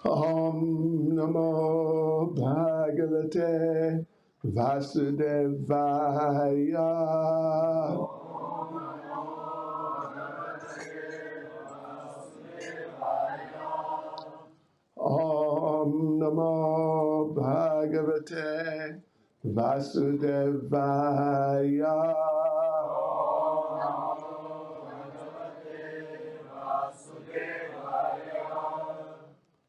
Om Namo Bhagavate Vasudevaya. Om Namo Bhagavate Vasudevaya.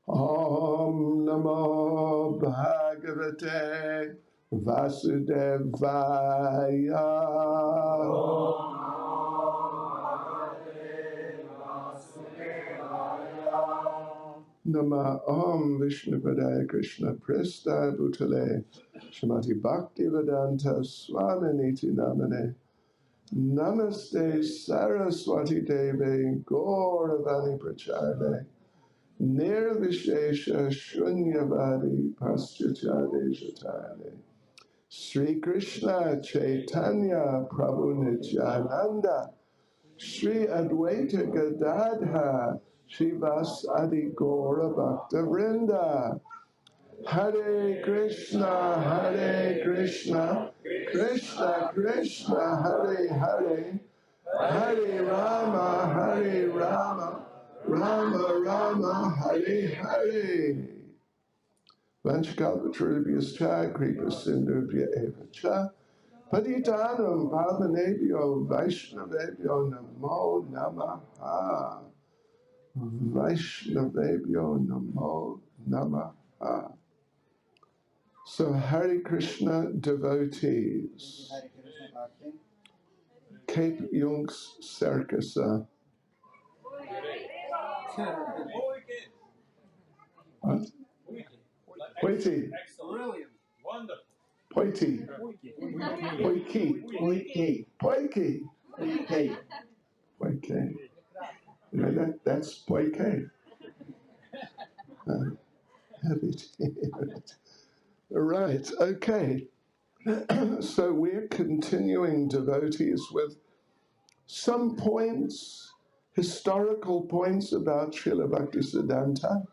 Om Namo Bhagavate Vasudevaya. Nama Om Vishnupadaya Krishna Presta Bhutale Srimati Bhaktivedanta Swami Niti Namane Namaste Saraswati Deve Gauravani Prachade Nirvishesha Shunyavadi Paschachade Jatale Sri Krishna Chaitanya Prabhu Nityananda Sri Advaita Gadadha Shivas Adi Gaura Bhakta Vrinda Hare Krishna Krishna Krishna Hare Hare Hare Rama Rama Rama Hare Hare Vanchakalpatarubhyascha Kripa Sindhubhya Eva Cha Patitanam Pavanebhyo Vaishnavebhyo Namo Namaha Vaishnavebhyo Namo Namaha. So Hare Krishna devotees, Cape Junks Circusa. What? Poiti. Brilliant. Wonderful. Poiti. Poiki. Poiki. Poiki. You know that's Poiki. Happy to hear it. Right, okay. So we're continuing devotees with some points, historical points about Srila Bhaktisiddhanta.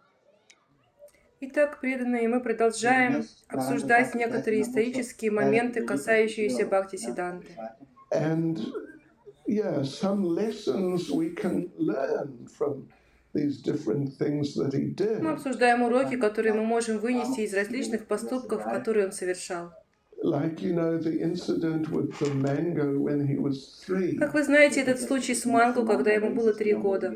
Итак, преданные, мы продолжаем обсуждать некоторые исторические моменты, касающиеся Бхактисиддханты. And some lessons we can learn from these different things that he did. Мы обсуждаем уроки, которые мы можем вынести из различных поступков, которые он совершал. Like the incident with the mango when he was 3. Как вы знаете, этот случай с манго, когда ему было 3 года.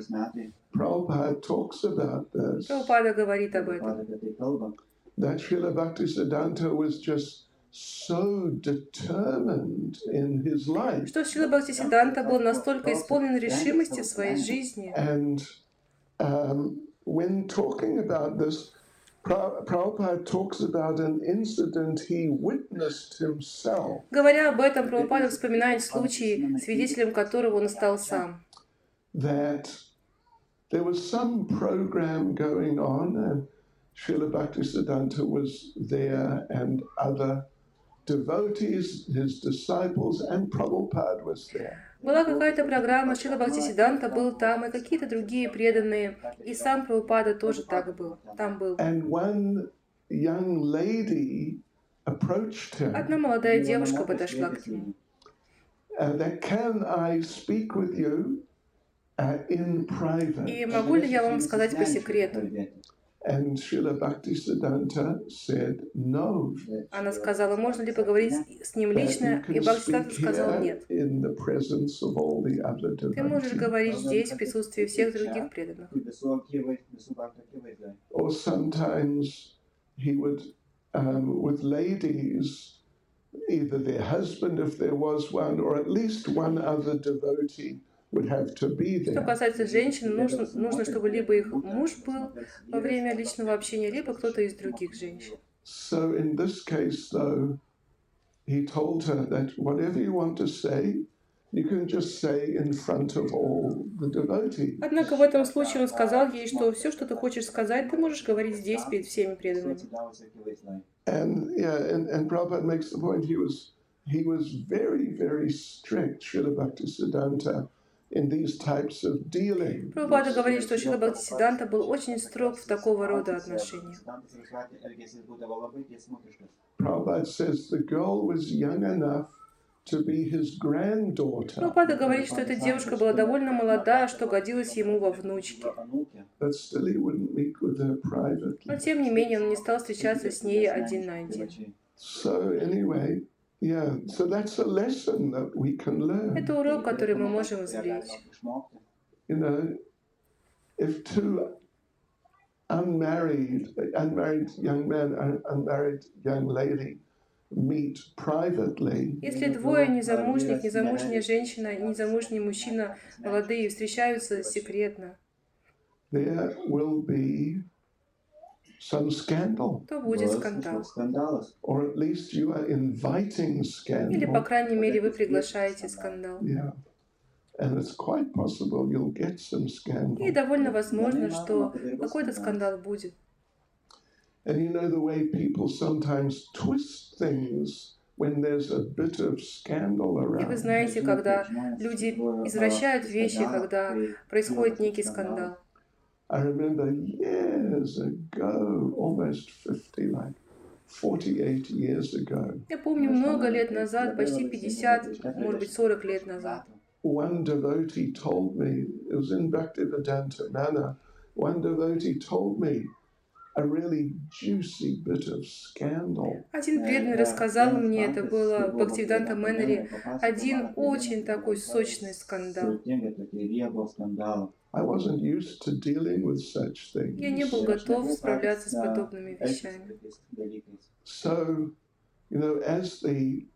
Prabhupada talks about this. Прабхупада говорит об этом. That Srila Bhaktisiddhanta was just so determined in his life. Что Шрила Бхактисиддханта был настолько исполнен решимости в своей жизни. And when talking about this, Prabhupada talks about an incident he witnessed himself. Говоря об этом, Прабхупада вспоминает случай, свидетелем которого он стал сам. That there was some program going on, and Srila Bhaktisiddhanta was there, and other devotees, his disciples, and Prabhupada was there. Была какая-то программа, Шрила Бхактисиддханта был там, и какие-то другие преданные, и сам Прабхупада тоже там был. And one young lady approached him. Одна молодая девушка подошла к нему. That can I speak with you in private? И могу ли я вам сказать по секрету? And Srila Bhaktisiddhanta said no. Она сказала, можно ли поговорить с ним лично, и Бхактисиддханта сказал нет. Ты можешь говорить здесь в присутствии всех других преданных. Or sometimes he would, with ladies, either their husband if there was one, or at least one other devotee would have to be there. Что касается женщин, нужно, чтобы либо их муж был во время личного общения, либо кто-то из других женщин. So in this case, though, he told her that whatever you want to say, you can just say in front of all the devotees. Однако в этом случае он сказал ей, что все, что ты хочешь сказать, ты можешь говорить здесь перед всеми преданными. And Prabhupada makes the point, he was very, very strict, Srila Bhaktisiddhanta, in these types of dealings. Прабхупада говорит, что Шрила Бхактисиддханта был очень строг в такого рода отношениях. Prabhupada says the girl was young enough to be his granddaughter, Прабхупада говорит, что эта девушка была довольно молода, что годилась ему во внучке. but still he wouldn't meet with her Но privately. тем не менее он не стал встречаться с ней один на один. So anyway, yeah, so that's a lesson that we can learn. Это урок, который мы можем извлечь. You know, if two unmarried young men and unmarried young lady meet privately, Если двое незамужних, незамужняя женщина и незамужний мужчина, молодые, встречаются секретно, there will be some scandal, то будет скандал. or at least you are inviting Или, по scandal. крайней мере, вы приглашаете скандал. Yeah, and it's quite possible you'll get some И scandal. довольно возможно, что какой-то скандал будет. And you know the way people sometimes twist things when there's a bit of scandal И вы around. знаете, когда люди извращают вещи, когда происходит некий скандал. I remember years ago, almost 50, like 48 years ago, Я помню, много лет назад, почти 50, может быть, 40 лет назад, one devotee told me, it was in Bhaktivedanta Mana, one devotee told me a really juicy bit of scandal. один преданный рассказал мне, это было в Бхактивиданта Мэннере, один очень такой сочный скандал. I wasn't used to dealing with such Я не things. был готов справляться с подобными вещами. So, you know, as the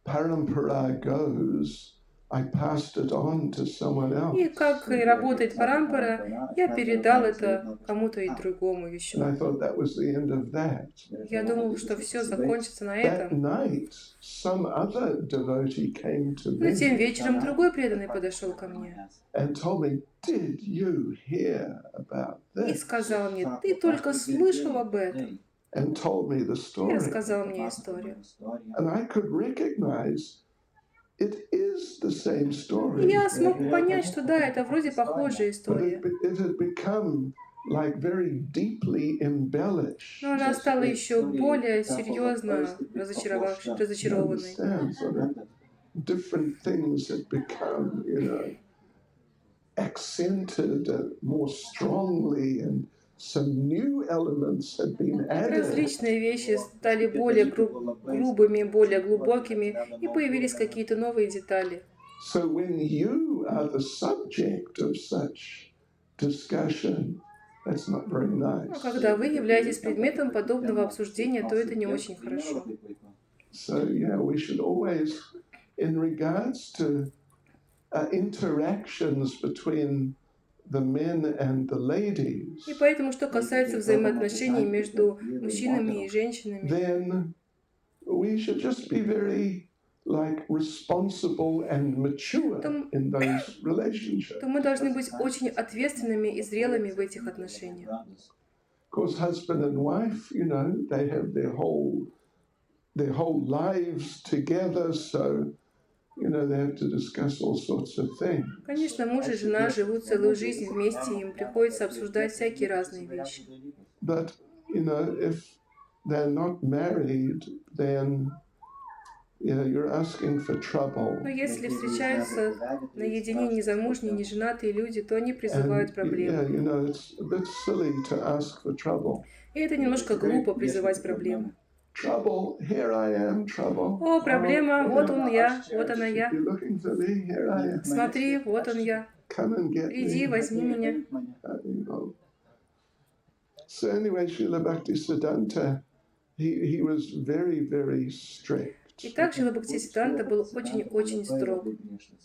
parampara goes, I passed it on to someone И else. как и работает парампара, я передал это кому-то и другому And еще. I thought that was the end of that. Я думал, что все закончится на That этом. night, some other devotee came to Но тем me вечером другой преданный подошел ко мне and told me, "Did you hear about и this?" сказал мне: «Ты только слышал об этом?» And told me the И story. рассказал мне историю. And I could recognize it is the same И story, я смог понять, что да, это вроде похожая but история. it had become like very deeply embellished. Но она стала еще более серьезно разочарованной. Understand? So that different things had become, you know, accented more strongly, and some new elements had been added. Различные вещи стали более грубыми, более глубокими, и появились какие-то новые детали. So when you are the subject of such discussion, that's not very nice. Но когда вы являетесь предметом подобного обсуждения, то это не очень хорошо. So yeah, we should always, in regards to interactions between the men and the ladies, И поэтому, что касается взаимоотношений между мужчинами и женщинами, then we should just be very like responsible and mature in those relationships. то мы должны быть очень ответственными и зрелыми в этих отношениях. Of course, husband and wife, you know, they have their whole lives together, so you know, they have to discuss all sorts of things. Конечно, муж и жена живут целую жизнь вместе, и им приходится обсуждать всякие разные вещи. But, you know, if they're not married, then, you know, you're asking for trouble. Но если встречаются наедине незамужние, неженатые люди, то они призывают Yeah, проблемы. you know, it's a bit silly to ask for trouble. И это немножко глупо призывать проблемы. Trouble, here I am, trouble. О, проблема, вот он я, вот она я. You're looking for me, here I am. Смотри, вот он я. Come and get Приди, me. возьми меня. You know. So anyway, Srila Bhaktisiddhanta, he was very, very strict. Итак, Шрила Бхактисиддханта был очень-очень строг.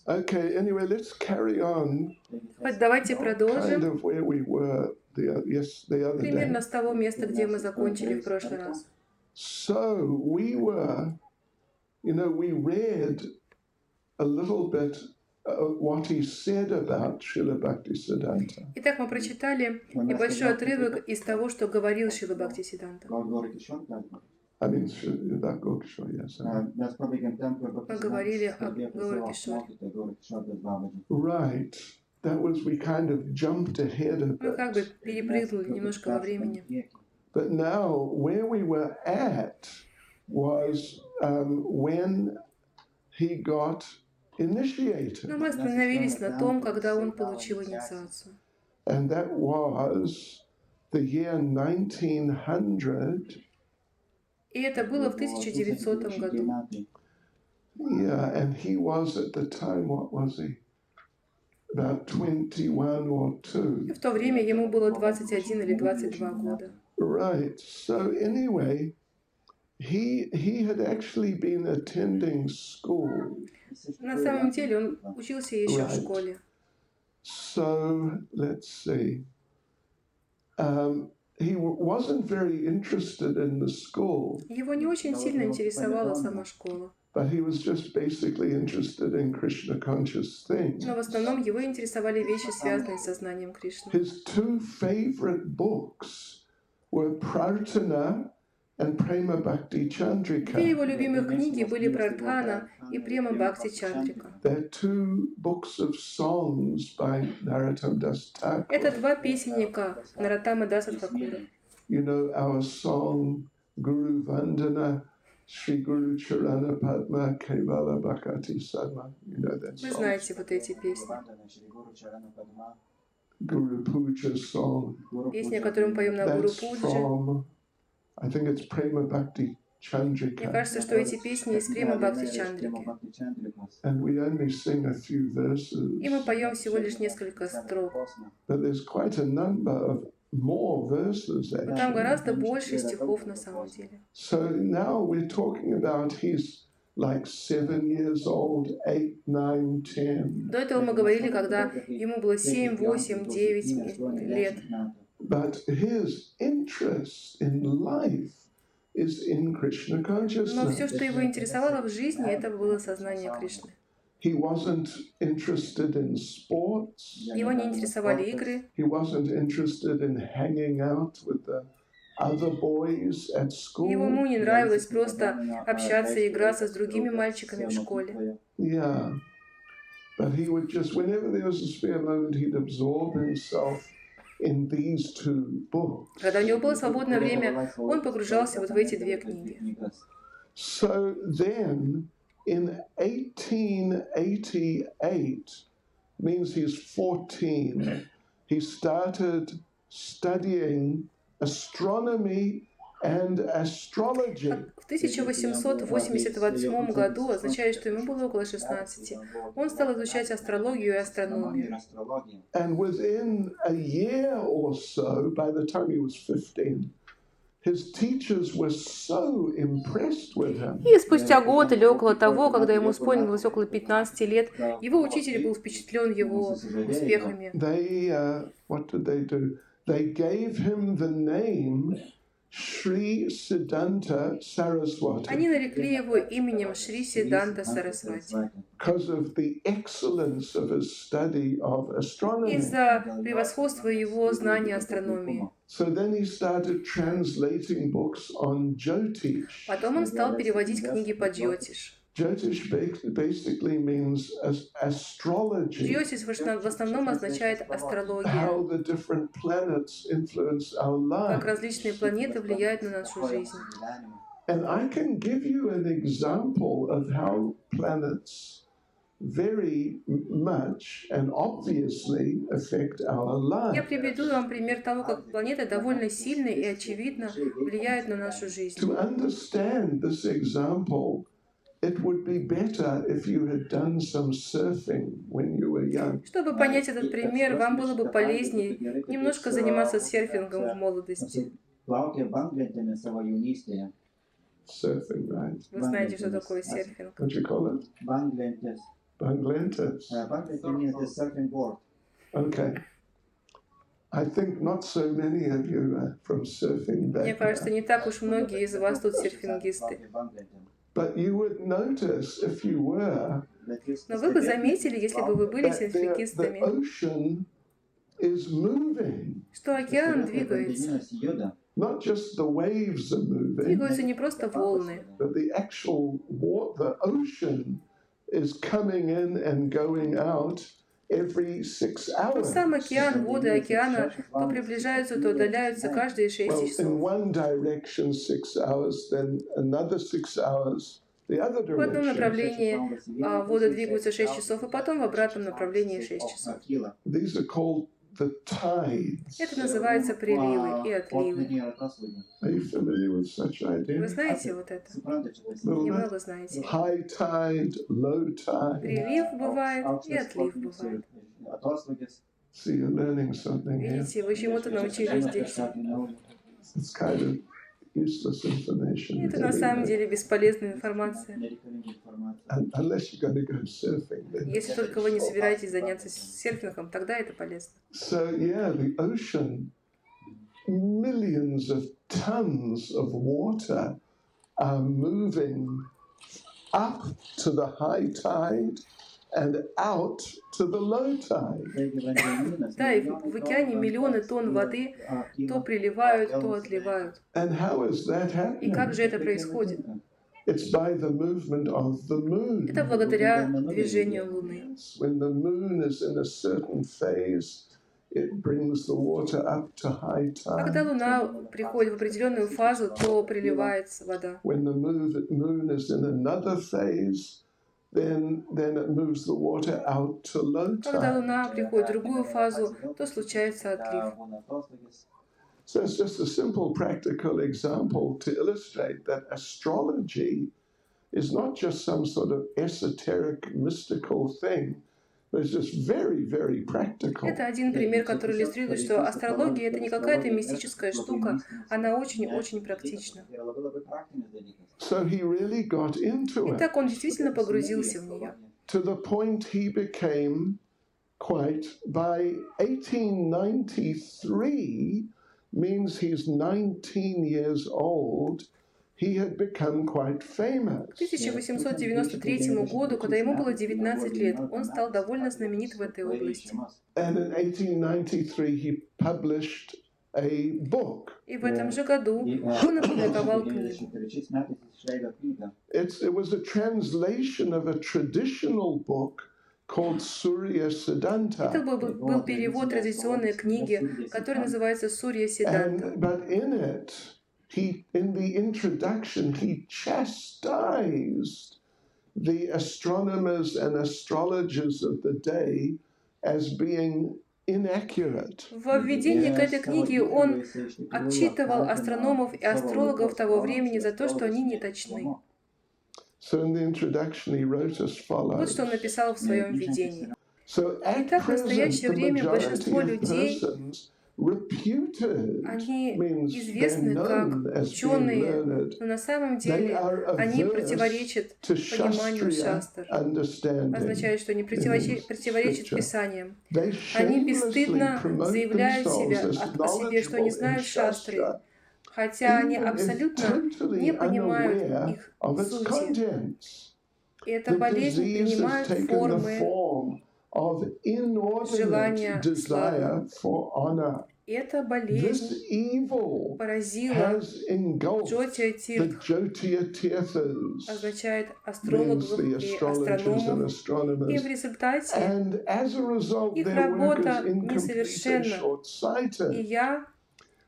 Okay, anyway, let's carry on Вот давайте kind продолжим of where we were the other day. примерно с того места, где мы закончили в прошлый раз. So we were, you know, we read a little bit what he said about Srila Bhaktisiddhanta. Итак, мы прочитали небольшой отрывок из того, что говорил Шрила Бхактисиддханта. I mean, about Gorkishore, yes. Мы говорили о Горкишоре. Right. That was, we kind of jumped ahead a Мы как бы bit. перепрыгнули немножко во времени. But now, where we were at was when he got initiated. Но мы остановились на том, когда он получил инициацию. And that was the year 1900. И это было в 1900 году. Yeah, and he was at the time, what was he? About 21 or 2. И в то время ему было 21 или 22 года. Right. So anyway, he had actually been attending school. На самом деле он учился еще в школе. So let's see. He wasn't very interested in the school. Его не очень сильно интересовала сама школа. But he was just basically interested in Krishna conscious things. Но в основном его интересовали вещи, связанные с сознанием Кришны. His two favorite books were Prarthana and Prema Bhakti Chandrika. Две его любимых книги были Прартхана и Према Бхакти Чандрика. They're two books of songs by Narottam Das Thakur. Это два песенника Нароттамы Даса Тхакура. You know our song Guru Vandana Shri Guru Charana Padma Kevala Bhakati Sadma. You know that Вы song. знаете вот эти песни. Guru Puja song. Песня, которую мы поем на Гуру That's Пудже. from, I think it's Prema Bhakti Мне Chandrika. кажется, что эти песни из Према Бхакти Чандрики. And we only sing a few verses. И мы поем всего лишь несколько строк. But there's quite a number of more verses Но там actually. гораздо больше стихов на самом деле. So now we're talking about he's like 7 years old, 8, 9, 10. До этого мы говорили, когда ему было 7, 8, 9 лет. But his interest in life is in Krishna Но consciousness. все, что его интересовало в жизни, это было сознание Кришны. He wasn't interested in sports. Его не интересовали игры, He wasn't interested in hanging out with the other boys at ему school. не нравилось просто общаться и играться с другими мальчиками в школе. Yeah. But he would just, whenever there was a spare moment, he'd absorb himself in these two books. Когда у него было свободное время, он погружался вот в эти две книги. So then, in 1888, means he's 14, he started studying astronomy and astrology. В 1888 году, означает, что ему было около 16, он стал изучать астрологию и астрономию. And within a year or so, by the time he was 15, his teachers were so impressed with him. И спустя год или около того, когда ему исполнилось около 15 лет, его учитель был впечатлен его успехами. What did they do? They gave him the name Shri Siddhanta Saraswati Они нарекли его именем Шри Сиддханта Сарасвати because of the excellence of his study of astronomy. из-за превосходства его знания астрономии. So then he started translating books on Jyotish. Потом он стал переводить книги по Джьотиш. Jyotish basically means astrology. Джьотиш в основном означает How астрологию, the different planets influence our как lives. различные планеты влияют на нашу жизнь. And I can give you an example of how planets very much and obviously affect our Я lives. приведу вам пример того, как планеты довольно сильно и очевидно влияют на нашу жизнь. To understand this example, it would be better if you had done some surfing when you were young. Чтобы понять этот пример, вам было бы полезнее немножко заниматься серфингом в молодости. Surfing, right? Вы знаете, что такое серфинг? What do you call it? Banglentis. Okay. I think not so many of you are from surfing Мне кажется, background. не так уж многие из вас тут серфингисты. But you would notice if you were Но вы бы заметили, если бы вы были that the серфингистами, ocean is moving. что океан двигается. not just the waves are moving, Двигаются не просто волны, but the actual the ocean is coming in and going out every 6 но hours. сам океан, воды океана то приближаются, то удаляются каждые 6 Well, in часов. one direction 6 hours, then another 6 hours the other В одном direction. направлении воды двигаются 6 часов, и потом в обратном направлении 6 часов. These are called the tides. Это называется приливы и отливы. Are you familiar with such Вы ideas? знаете вот это? Little Немного bit? знаете. High tide, low tide. Прилив бывает и отлив бывает. See, you're learning something here. Видите, вы чему-то научились здесь. It's kind of useless information. Это на самом деле бесполезная информация. Unless you're going to go surfing, then. Если только вы не собираетесь заняться серфингом, тогда это полезно. So yeah, the ocean, millions of tons of water are moving up to the high tide and out to the low tide. Да, и в океане миллионы тонн воды то приливают, то отливают. And how is that И как happening? же это происходит? It's by the movement of the moon. Это благодаря движению Луны. When the moon is in a certain phase, it brings the water up to high Когда tide. Луна приходит в определенную фазу, то приливается вода. When the moon is in another phase, then it moves the water out to low Когда tide. Луна приходит в другую фазу, то случается отлив. So it's just a simple practical example to illustrate that astrology is not just some sort of esoteric mystical thing, but it's just very, very practical. Это один пример, который иллюстрирует, что астрология — это не какая-то мистическая штука, она очень-очень практична. So he really got into И it так он действительно погрузился в нее. to the point he became quite, by 1893, means he's 19 years old, he had become quite famous. К 1893 году, когда ему было 19 лет, он стал довольно знаменит в этой области. And in 1893 he published a book. И в этом же году он опубликовал книгу. It was a translation of a traditional book called Surya Это Siddhanta. был перевод традиционной книги, которая называется «Сурья Сиддханта». But in it, in the introduction, he chastised the astronomers and astrologers of the day as being inaccurate. В введении к этой книге он отчитывал астрономов и астрологов того времени за то, что они не точны. So in the introduction, he wrote as Вот follows. что он написал в своем введении. So at Итак, в present, настоящее the время majority большинство of людей, persons reputed они means известны they're как known as being ученые, learned. но на самом They деле are они averse противоречат to пониманию Shastriya шастр. understanding. Означает, что они противоречат Scripture. Писаниям. They Они shamelessly бесстыдно promote заявляют themselves as о себе, что они knowledgeable in знают шастры, Shastra, хотя они even if абсолютно totally не понимают unaware их of its сути. contents. И эта The болезнь disease has принимает taken the формы form of желания inordinate desire for honor. Эта This болезнь evil поразила has engulfed Джотия the Тиртх, Jyotiya Tirthas, означает means астрологов the и astrologers and астрономов, и astronomers. в результате And as a result, их their work is работа incomplete and несовершенна. И short-sighted. я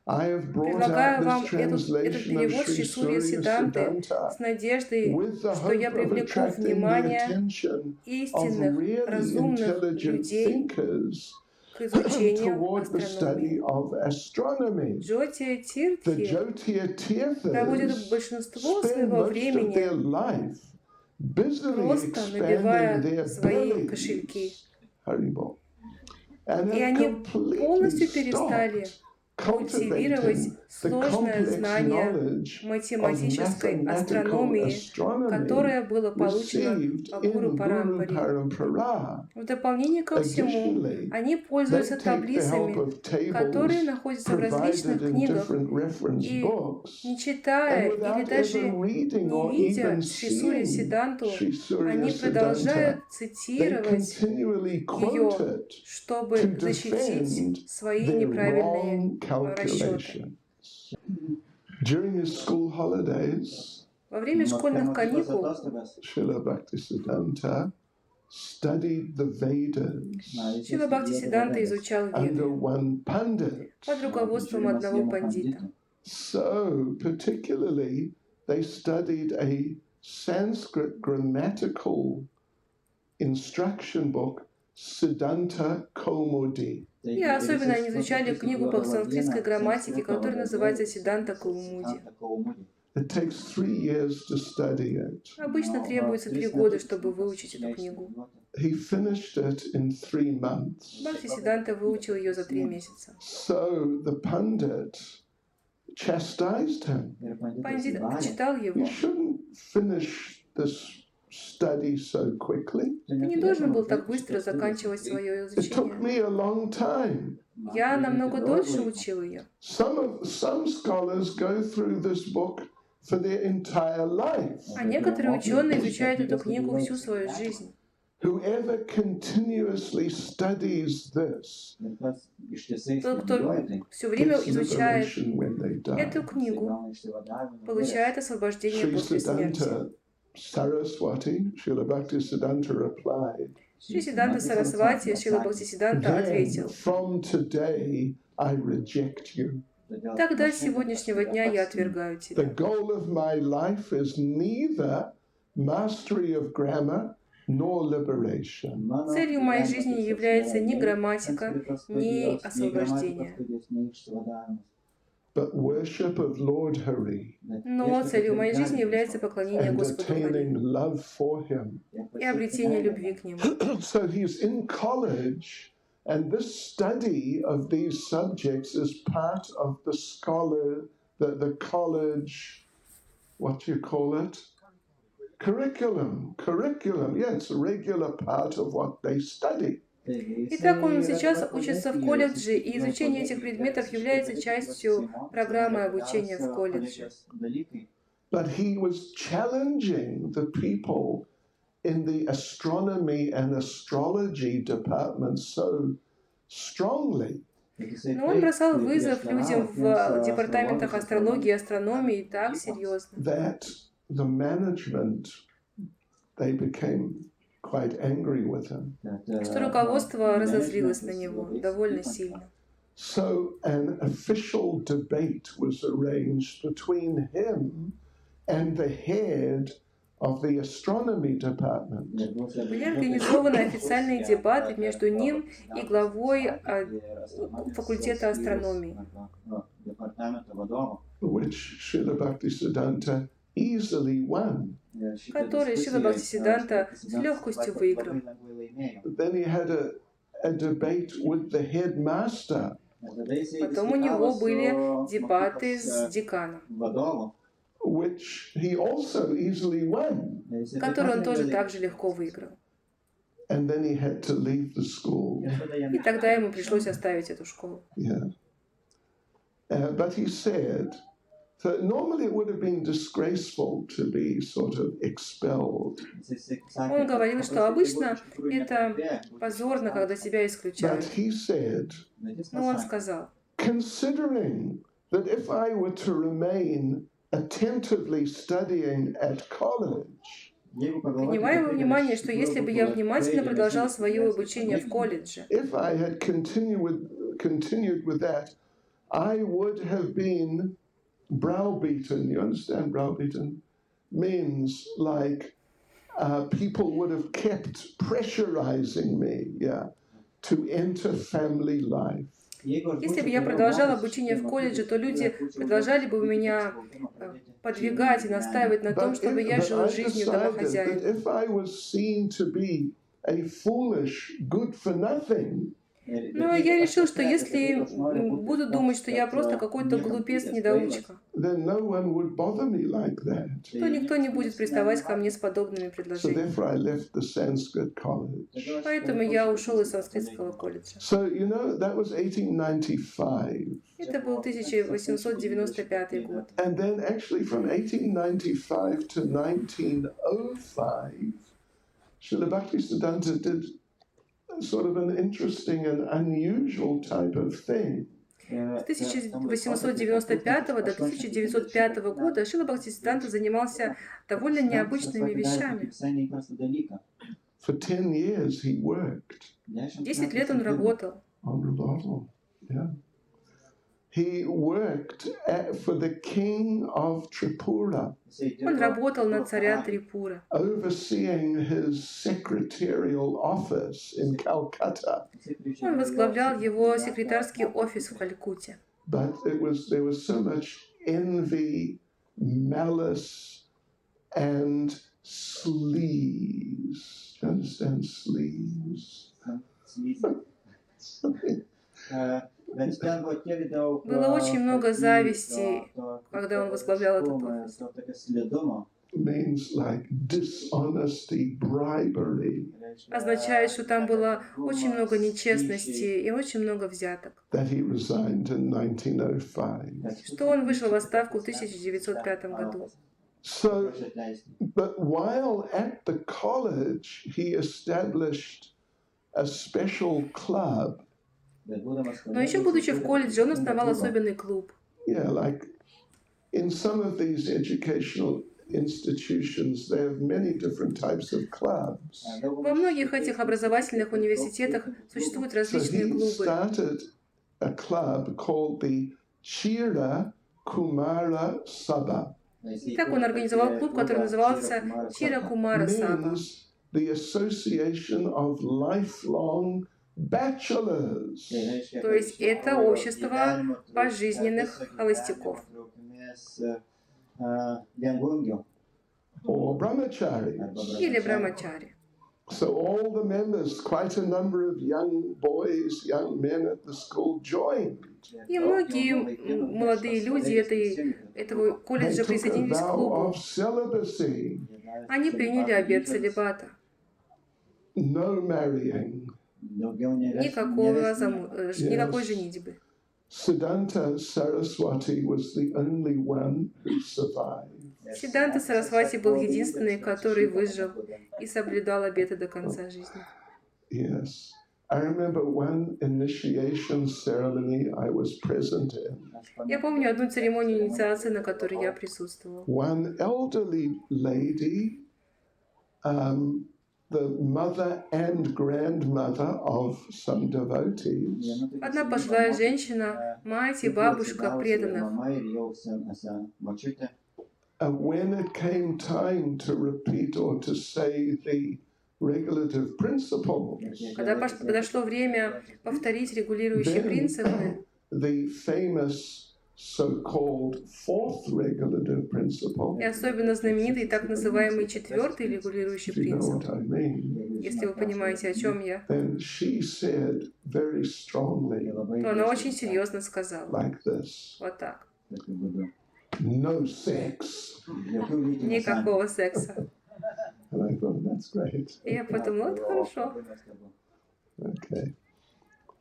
I have brought предлагаю out вам this этот translation of перевод Sri Шри Сурья Surya Сиддханты Siddhanta с надеждой, with the что я hope of привлеку attracting the внимание attention of истинных, really разумных intelligent людей thinkers к изучению toward the study астрономии. of astronomy. Джотия The Тиртхи Jyotiya проводит Tirthas большинство spend своего most of времени their life busily просто expanding набивая their свои bellies. кошельки. Haribol. And И have они completely полностью stopped перестали культивировать cultivating the сложное complex знание knowledge of математической mathematical астрономии, astronomy которое было получено received по in Гуру Guru Парампаре. Parampara. В дополнение ко всему, Additionally, они they пользуются take the help таблицами, of которые tables находятся в provided различных in книгах, different reference и books, не читая and или without даже ever reading or не видя even Шри Сурья seeing Сиддханту, Sri Surya они продолжают Siddhanta, they цитировать continually quote ее, it чтобы to защитить defend свои their неправильные wrong расчеты. calculations. During his school holidays, Во время школьных каникул Srila Bhaktisiddhanta studied the Vedas Шрила Бхактисиддханта изучал under Веды one Pandit. под руководством одного пандита. So, particularly, they studied a Sanskrit grammatical instruction book, Siddhanta Kaumudi. И особенно они изучали книгу по санскритской грамматике, которая называется Сиддханта Каумуди. It takes 3 years to study it. Обычно требуется 3 года, чтобы выучить эту книгу. He finished it in 3 months. Бхактисиддханта выучил ее за 3 месяца. So the Pandit chastised him. Пандит читал его. You shouldn't finish this study so quickly. Ты не должен был так быстро заканчивать свое It took изучение. me a long time. Я намного дольше учил ее. Some scholars go through this book for their entire life. А некоторые ученые изучают эту книгу всю свою жизнь. Whoever continuously studies this Тот, кто все время gets изучает liberation when they die. эту книгу, получает освобождение Sri после смерти. Siddhanta Saraswati, Srila Bhaktisiddhanta replied, Шри Сиддханта Сарасвати, Шрила Бхактисиддханта "Then, ответил: from today, I reject you. тогда с сегодняшнего дня я отвергаю The тебя. goal of my life is neither mastery of grammar nor liberation, Целью моей жизни не является ни грамматика, ни освобождение. but worship of Lord Hari Но целью моей жизни является поклонение and Господу Хари attaining love for Him." и обретение любви к Нему. So he's in college, and this study of these subjects is part of the the college, what do you call it? Curriculum. Yeah, it's a regular part of what they study. Итак, он сейчас учится в колледже, и изучение этих предметов является частью программы обучения в колледже. But he was challenging the people in the astronomy and astrology department so strongly Но он бросал вызов людям в департаментах астрологии и астрономии так серьезно, that the management, they became quite angry with him. что руководство разозлилось на него довольно сильно. So an official debate was arranged between him and the head of the astronomy department. Были организованы официальные дебаты между ним и главой факультета астрономии, Which Srila Bhaktisiddhanta easily won. который Шрила Бхактисиддханта с легкостью выиграл. Then he had a debate with the headmaster, Потом у него были дебаты с деканом, which he also easily won. который он тоже так же легко выиграл. And then he had to leave the school. И тогда ему пришлось оставить эту школу. Yeah. But he said that normally it would have been disgraceful to be sort of expelled. Он говорил, что обычно это позорно, когда тебя But исключают. he said, Но он сказал: considering that if I were to remain attentively studying at college, принимая во внимание, что если бы я внимательно продолжал свое обучение в колледже, if I had continued with that, I would have been browbeaten. You understand browbeaten? Means like people would have kept pressurizing me, to enter family life. если бы я продолжал обучение в колледже, то люди продолжали бы меня подвигать и настаивать на том, чтобы я жил жизнью домохозяина. If I was seen to be a foolish, good for nothing, Но я решил, что если буду думать, что я просто какой-то глупец-недоучка, then no one would bother me like that. то никто не будет приставать ко мне с подобными So предложениями. therefore I left the Sanskrit college. Поэтому я ушел из санскритского колледжа. So, you know, that was 1895. Это был 1895 год. And then actually from 1895 to 1905, Srila Bhaktisiddhanta did sort of an interesting and unusual type of thing. С 1895 до 1905 года Шрила Бхактисиддханта занимался довольно необычными вещами. 10 лет он работал. He worked for the king of Tripura, Он работал на царя Трипура, overseeing his secretarial office in Calcutta. Он возглавлял его секретарский офис в Калькутте. But there was so much envy, malice, and sleaze. Do you understand sleaze? Было очень много зависти, когда он возглавлял этот офис. Means like dishonesty, bribery. Означает, что там было очень много нечестности и очень много взяток. That he resigned in 1905. Что он вышел в отставку в 1905 году. So, but while at the college, he established a special club. Но еще будучи в колледже, он основал особенный клуб. Yeah, like in some of these educational institutions, they have many different types of clubs. Во многих этих образовательных университетах существуют различные So he клубы. started a club called the Chira Kumara Sabha. Так он организовал клуб, который назывался Чира Кумара Саба. Means the Association of Lifelong Bachelors. То есть это общество пожизненных холостяков. Or brahmacharis. Или брамачари. So all the members, quite a number of young boys, young men at the school joined. И многие молодые люди этого They колледжа took a присоединились к vow клубу. of celibacy, Они приняли обет целибата. no marrying. Никакой женитьбы. Siddhanta Saraswati was the only one who survived. Сиддханта Сарасвати был единственный, который выжил и соблюдал обеты до конца жизни. Yes. I remember one initiation ceremony I was present in. Я помню одну церемонию инициации, на которой я присутствовал. One elderly lady, the mother and grandmother of some devotees, Одна пожилая женщина, мать и бабушка преданных. When it came time to repeat or to say the regulative principles, Когда подошло время повторить регулирующие принципы, the famous so-called fourth regulative principle, и особенно знаменитый так называемый четвертый регулирующий if you know принцип, what I mean, если вы понимаете, о чем я, then she said very strongly то она очень серьезно сказала. like this: Вот так. no sex. Никакого секса. And I thought, that's great. И я подумала, это хорошо. Okay.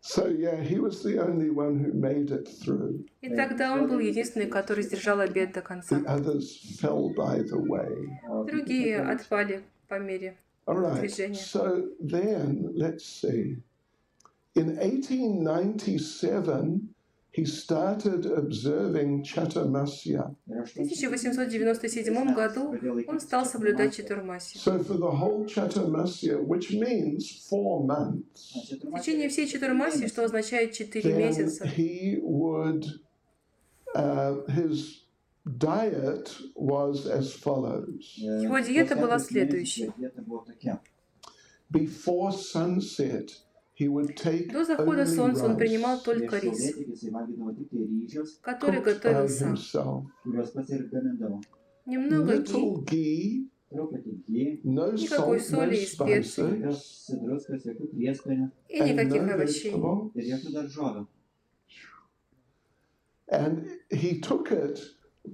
So yeah, he was the only one who made it through. И тогда он был единственный, который сдержал обет до конца. The others fell by the way. Другие отпали по мере All right. движения. So then, let's see. In 1897, he started observing Chaturmasya. В 1897 году он стал соблюдать Чатурмасию. So for the whole Chaturmasya, which means 4 months, В течение всей Чатурмасии, что означает 4 then месяца, he would, his diet was as follows. его диета была следующей. Before sunset, he would take До захода only солнца он принимал rice, только рис, который cooked готовил by сам. himself. Немного ги, Little ghee, no никакой salt, no соли и специй, spices, и and никаких no овощей. vegetables. And he took it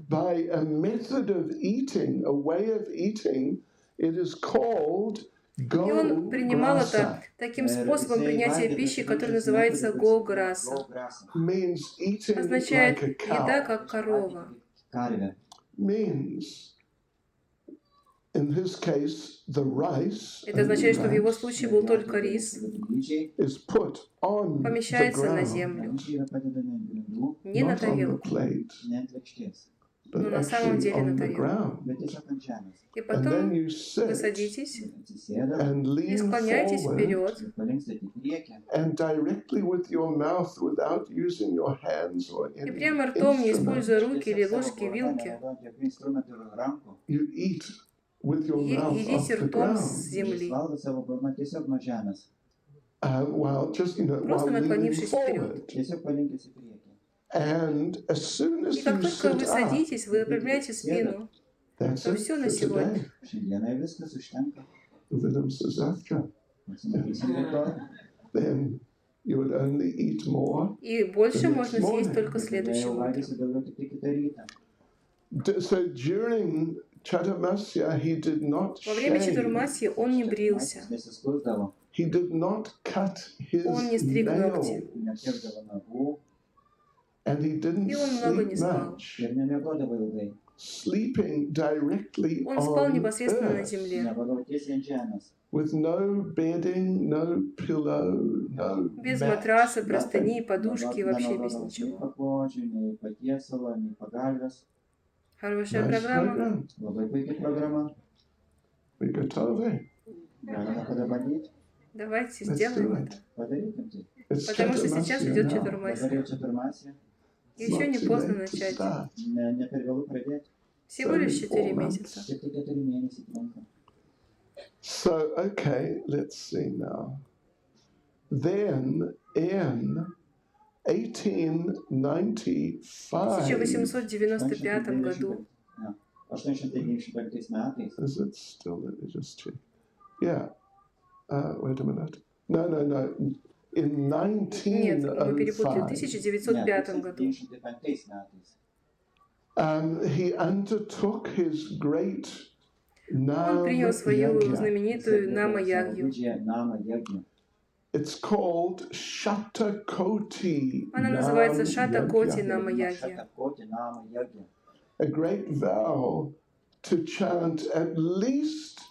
by a method of eating, a way of eating. It is called И он принимал это go-grasa. таким способом принятия пищи, который называется го-граса. Means eating Означает like a еда cow. как корова. Means In his case, the rice Это означает, что в его случае был только рис, is put on the помещается на ground, землю, не на not on the тарелку, plate, но but на самом actually деле на on the тарелку. ground. И And потом then you вы sit садитесь and и lean склоняетесь forward вперед, and directly with your mouth, without using your hands or и any прямо ртом, не используя instrument, руки или ложки, вилки, you eat with your mouth едите off the ртом ground, с земли, while just while просто leaning наклонившись forward. вперед. And as soon И as как you только sit вы up, садитесь, вы выпрямляете спину, that's то it все for на сегодня. today. Vidamsa zavtra. Then you would only eat more. И больше The next можно съесть morning. только следующим утром. So during Chatamasya, he did not Во время shave. Чатурмасьи он не брился, He did not cut his он не стриг ногти, nails. And he didn't и он много не sleep спал. much. Sleeping directly Он спал on непосредственно на earth, земле, with no bedding, no pillow, no без mat, матраса, простыни, nothing. подушки, вообще без ничего. Хорошая Nice программа. program. We готовы. Давайте Let's сделаем do это. it. It's Потому что сейчас Chatamasya идет now. Чатурмасья. It's Еще not не too поздно late to начать. start. Всего лишь 4 месяца. So, okay, let's see now. Then in В 1895 году, is it still? Let me just check. Yeah. Wait a minute. No. In нет, мы перепутали, в 1905, 1905 году he undertook his great он принял свою Nam-yajna. знаменитую Нама-ягью. It's called Shatakoti Она называется Nam Шата-коти Yajna, Нама-ягья. a great vow to chant at least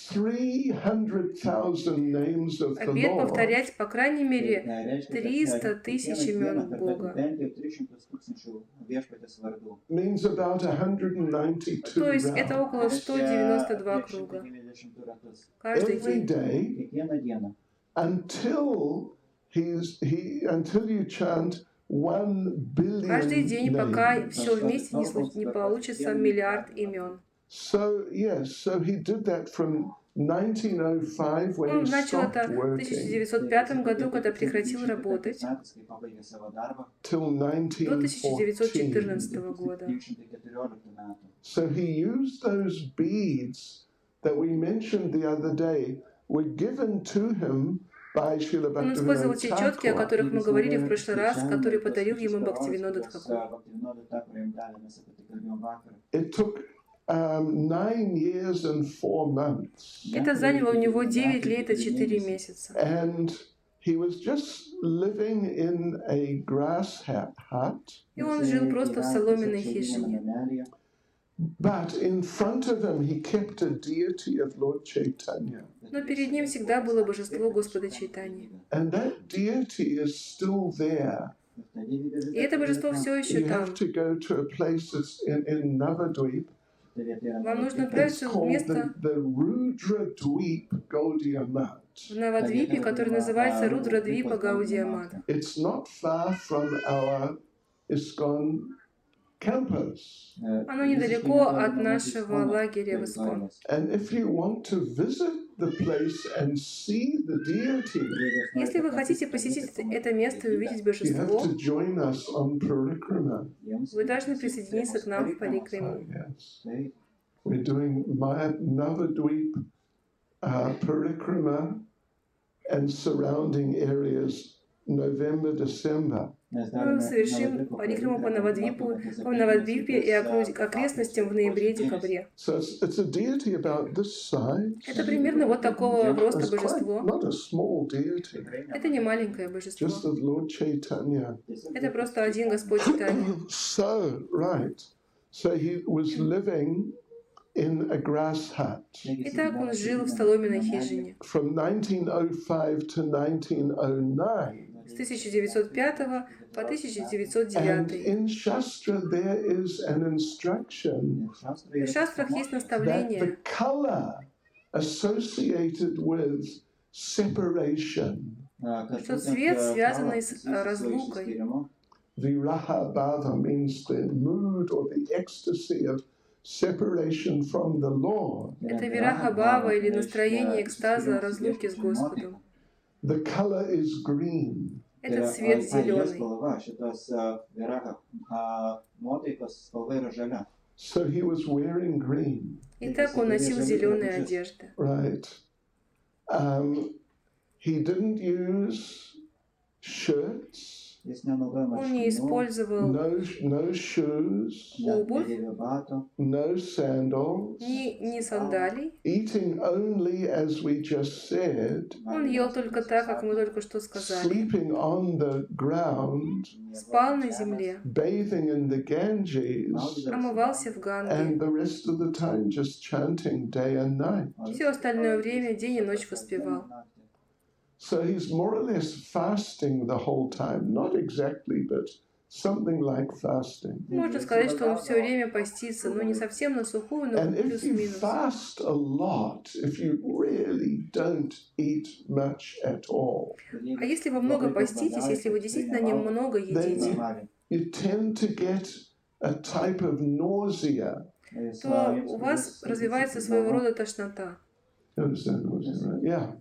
300,000 names of the Обет Lord. повторять, по крайней мере, 300 тысяч имен Бога. Means about 192 То есть это rounds. около 192 круга. Каждый Every день. day until you chant 1 billion Каждый день, пока names. все вместе не получится миллиард имен. So he did that from 1905 when Он he начал stopped это в working 1905 году, когда прекратил работать, till до 1914. 1914 года. So he used those beads that we mentioned the other day were given to him by Srila Он использовал те Bhaktisиддханта четки, о Сарасвати которых мы говорили в прошлый раз, которые подарил ему Бхактивинода Тхакур. It took 9 years and 4 months. Это заняло у него 9 лет и 4 месяца. And he was just living in a grass hut. И он жил просто в соломенной хижине. But in front of him he kept a deity of Lord Chaitanya. Но перед ним всегда было божество Господа Чайтаньи. And that deity is still there. И это божество все еще You там. have to go to a place that's in Navadvip. Вам нужно It's отправиться в called место the Rudra Dweep Gaudiya Mat. в Навадвипе, которое называется Рудра-двипа Гаудия Мата. It's not far from our ISKCON campus. Оно недалеко от нашего лагеря в Искон. And if you want to visit the place and see the deity, Если вы хотите посетить это место и увидеть you have божество, to join us on Parikrama. вы должны присоединиться к нам в Парикраму. Yes. We're doing Navadvip Parikrama and surrounding areas November, December. Мы совершим Парикраму по Навадвипе и окрестностям в ноябре-декабре. So it's a deity about this size. Это примерно вот такого роста It's quite божество. not a small deity. Это не маленькое божество. Just of Lord Chaitanya. Это просто один Господь Чайтанья. So he was living in a grass hut. Итак, он жил в соломенной хижине. From 1905 to 1909. С 1905 по And 1909. in Shastra there is an instruction В шастрах есть that наставление, the color associated with separation, что цвет, связанный с разлукой, viraha bhava means the mood or the ecstasy of separation from the Lord. это вираха бхава или настроение экстаза разлуки с Господом. The color is green. Это цвет зеленый. So he was wearing green. Итак, он носил зеленые одежды. Right. He didn't use shirts. Он не использовал No shoes, обувь, no sandals, ни сандалий. eating only, as we just said, Он ел только так, как мы только что сказали. sleeping on the ground, Спал на земле, bathing in the Ganges, омывался в Ганге. and the rest of the time just chanting day and night. Все остальное время день и ночь воспевал. So he's more or less fasting the whole time. Not exactly, but something like fasting. Можно сказать, что он все время постится, но не совсем на сухую, но And if you плюс-минус. fast a lot, if you really don't eat much at all, А если вы много поститесь, если вы действительно немного едите, then you tend to get a type of nausea. то у вас развивается своего рода тошнота. You understand nausea, right? Yeah.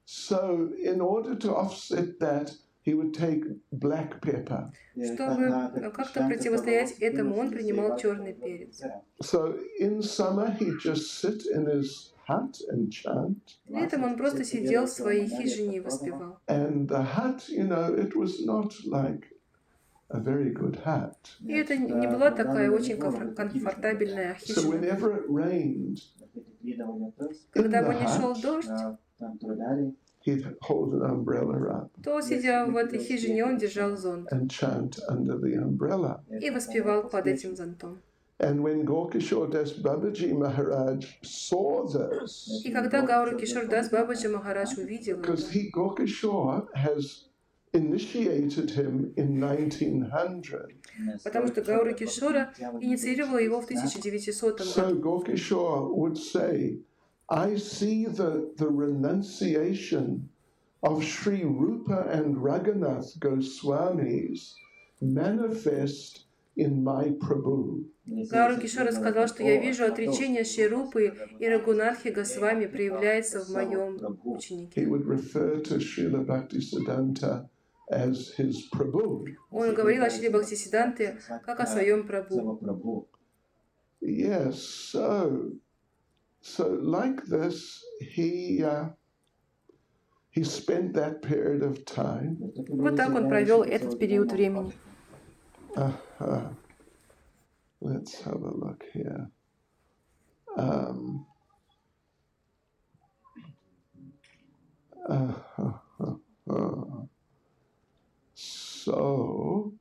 So in order to offset that, he would take black pepper. Чтобы как-то противостоять этому, он принимал черный перец. So in summer, he'd just sit in his hut and chant. Летом он просто сидел в своей хижине и воспевал. And the hut, you know, it was not like a very good hut. И это не была такая очень комфортабельная So хижина. whenever it rained, Когда бы не шел дождь, he'd hold an umbrella up то, сидя в этой хижине, он держал зонт and chant under the umbrella. и воспевал под этим зонтом. And when Gaurkishore Das Babaji Maharaj saw this, И когда Гауру Кишор Дас Бабаджи Махарадж увидел because это, Gaurkishore has initiated him in 1900. потому что Гауру Кишора инициировала его в 1900 So году. Gaurkishore would say, I see the renunciation of Sri Rupa and Raghunath Goswamis manifest in my Prabhu. Гауру Кишора сказал, что я вижу отречение Шри Рупы и Рагунатхи Госвами проявляется в моем He ученике. would refer to Srila Bhaktisiddhanta as his Prabhu. Он говорил о Шри Бхактисиддханте как о своем прабху. Yes, so like this, he spent that period of time. Вот так он провел этот период времени. Let's have a look here. So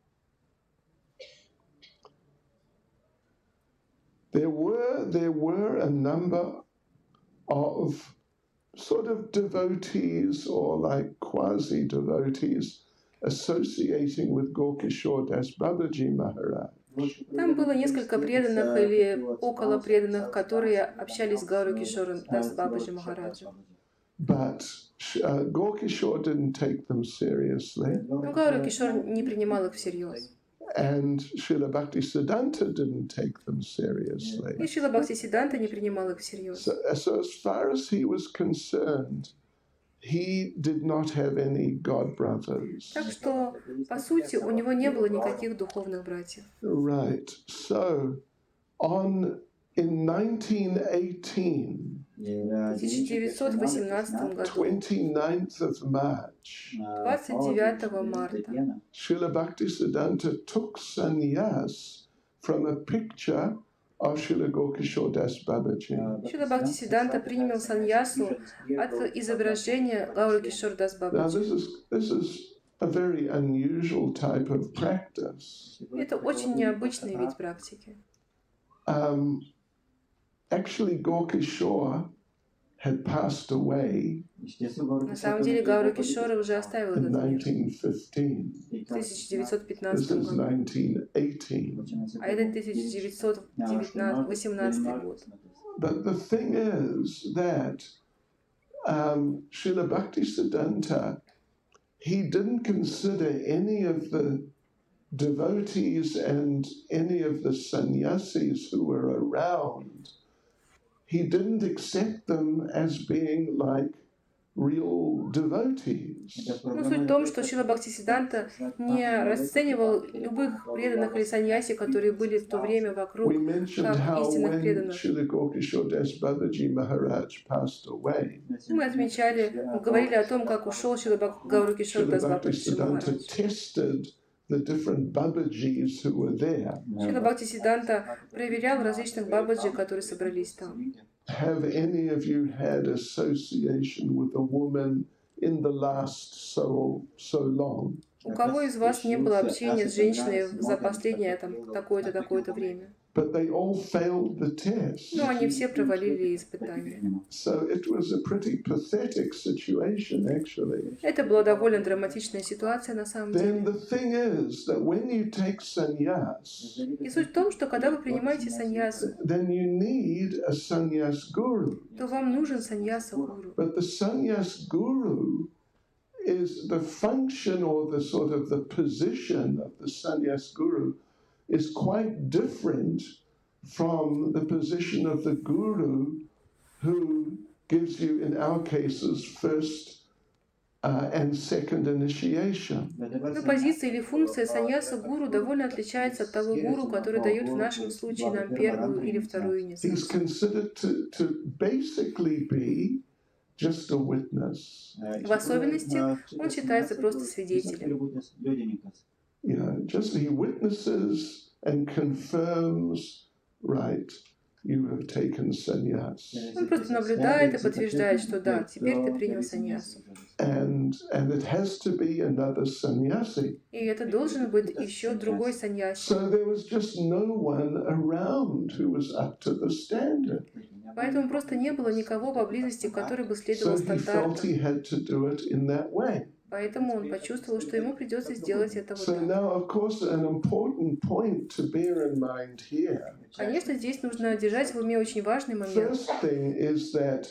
there were a number of sort of devotees or like quasi-devotees associating with Gaurkishore Das Babaji Maharaj. Там было несколько преданных или около преданных, которые общались с Гауру Кишором Дас Бабаджи Махараджем. But Gaurkishore didn't take them seriously. Но Гауру Кишор не принимал их всерьез. And Srila Bhaktisiddhanta didn't take them seriously. И Шрила Бхактисиддханта не принимал их всерьез. So as far as he was concerned, he did not have any god brothers. Так что, по сути, у него не было никаких духовных братьев. Right. So in 1918, В 1918 году, 29th of March, 29 марта, Srila Bhaktisiddhanta took sannyas from a picture of Srila Gaurkishore Das Babaji. Шрила Бхактисиддханта принял саньясу от изображения Гауру Кишор Дас Now Бабаджи. this is a very unusual type of practice. Это очень необычный вид практики. actually Gorkishore had passed away На самом деле Гауру Кишора уже оставил in этот мир 1915. в 1915 This is году, 1918. а это 1918 год. But the thing is that Srila Bhaktisiddhanta, he didn't consider any of the devotees and any of the sannyasis who were around, he didn't accept them as being like real devotees. Ну, суть в том, что Шрила Бхактисиддханта не расценивал любых преданных или саньяси, которые были в то время вокруг, We mentioned как how истинных when преданных. Srila Gorkishore Das Babaji Maharaj passed away, Мы говорили о том, как ушел Шрила Гауру Кишор Srila Дас Бабаджи Bhaktisiddhanta Махарадж. tested the different Babajis who were there. Шрила Бхактисиддханта проверял различных бабаджи, которые собрались там. Have any of you had association with a woman in the last so long? У кого из вас не было общения с женщиной за последнее такое-то время? But they all failed the test. Но они все провалили испытания. So it was a pretty pathetic situation, actually. Это была довольно драматичная ситуация на самом деле. Then the thing is that when you take sannyas, И суть в том, что когда вы принимаете саньясу, then you need a sannyas guru. то вам нужен саньяса-гуру. But the sannyas guru is the function or the sort of the position of the sannyas guru is quite different from the position of the guru who gives you, in our cases, first and second initiation. Но позиция или функция саньяса-гуру довольно отличается от того гуру, который дает в нашем случае нам первую или вторую He's инициацию. considered to basically be just a witness. В особенности он считается просто свидетелем. You know, just he witnesses and confirms, right, you have taken sannyas. Он просто наблюдает и подтверждает, что да, теперь ты принял саньясу. And it has to be another sannyasi. И это должен быть еще другой саньяси. So there was just no one around who was up to the standard. Поэтому просто не было никого поблизости, который бы So следовал he felt стандартам. he had to do it in that way. Поэтому он почувствовал, что ему придется сделать это вот So так. now, of course, an important point to bear in mind here. Конечно, здесь нужно держать в уме очень важный момент. First thing is that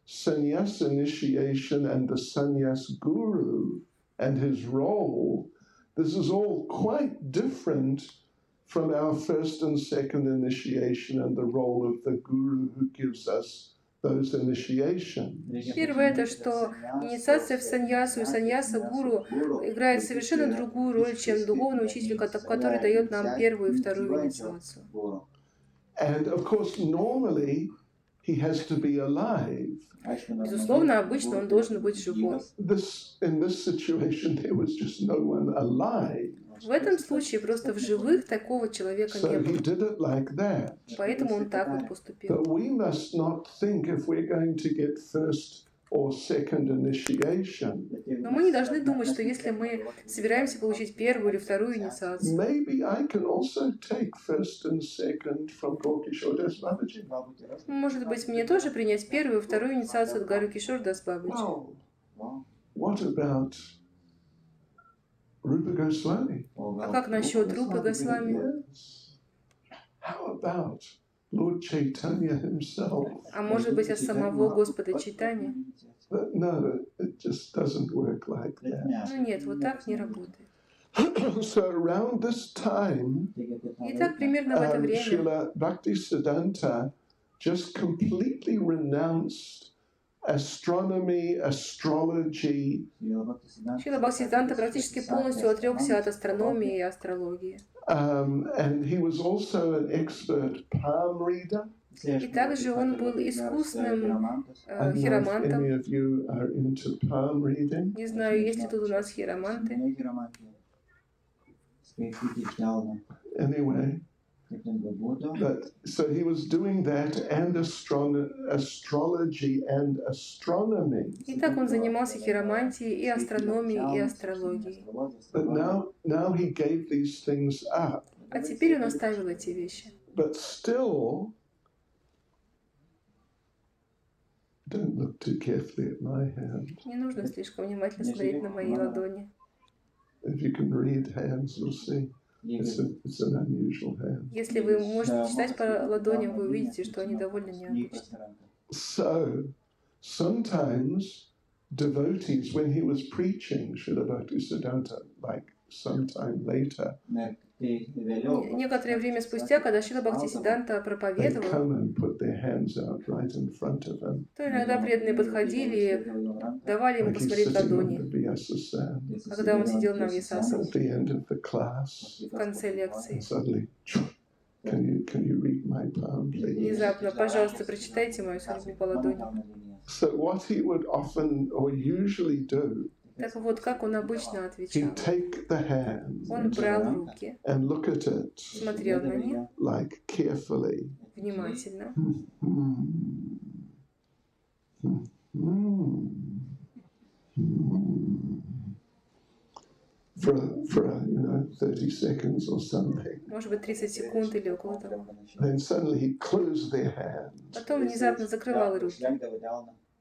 sannyas initiation and the sannyas guru and his role, this is all quite different from our first and second initiation and the role of the guru who gives us those initiations. Первое, это что инициация в саньясу и саньяса-гуру играет совершенно другую роль, чем духовный учитель, который дает нам первую и вторую инициацию. And of course, normally he has to be alive. Безусловно, обычно он должен быть живой. In this situation, there was just no one alive. В этом случае просто в живых такого человека не So he было. did it like that. Поэтому он так вот поступил. But we must not think if we're going to get first or second initiation, Но мы не должны думать, что если мы собираемся получить первую или вторую инициацию, maybe I can also take first and second from Gorkishore Das Babaji. может быть, мне тоже принять первую и вторую инициацию от Гару Кишор Дас Бабаджи. Well, what about Rupa Goswami? А как насчет Рупы Госвами? Yes. How about Lord Chaitanya himself? А может быть, от самого Господа Чайтаньи? But no, it just doesn't work like that. Ну нет, вот так не работает. So around this time, Итак, примерно в это время Srila Bhaktisiddhanta just completely renounced astronomy, astrology, Шрила Бхактисиддханта практически полностью отрекся от астрономии и астрологии. and he was also an expert palm reader. И также он был искусным I don't know if хиромантом. any of you are into palm reading. Не знаю, есть ли тут у нас хироманты. Anyway, but so he was doing that and astrology and astronomy. Итак, он занимался хиромантией и астрономией, и астрологией. But now he gave these things up. А теперь он оставил эти вещи. But still, Don't look too carefully at my hand. Не нужно слишком внимательно смотреть на мои ладони. If you can read hands, you'll see. It's an unusual hand. Если вы можете читать по ладоням, вы увидите, что они довольно необычные. So, sometimes devotees, when he was preaching Srila Bhaktisiddhanta, like sometime later, некоторое время спустя, когда Шрила Бхактисиддханта they проповедовал, come and put their hands out right in front of him, то иногда преданные подходили и давали ему like he's посмотреть sitting on the ладони, Vyasasana когда он сидел на at Вьясасане the end of the class, в конце лекции. and suddenly, can you read my palm, please? Внезапно, пожалуйста, прочитайте мою судьбу по ладони. So what he would often or usually do, Так вот, как он обычно he'd отвечал. take the hand Он брал руки, and look at it смотрел на них like carefully. внимательно For 30 seconds or something. может быть, 30 секунд или около того. Then suddenly he'd close their hand Потом внезапно закрывал руки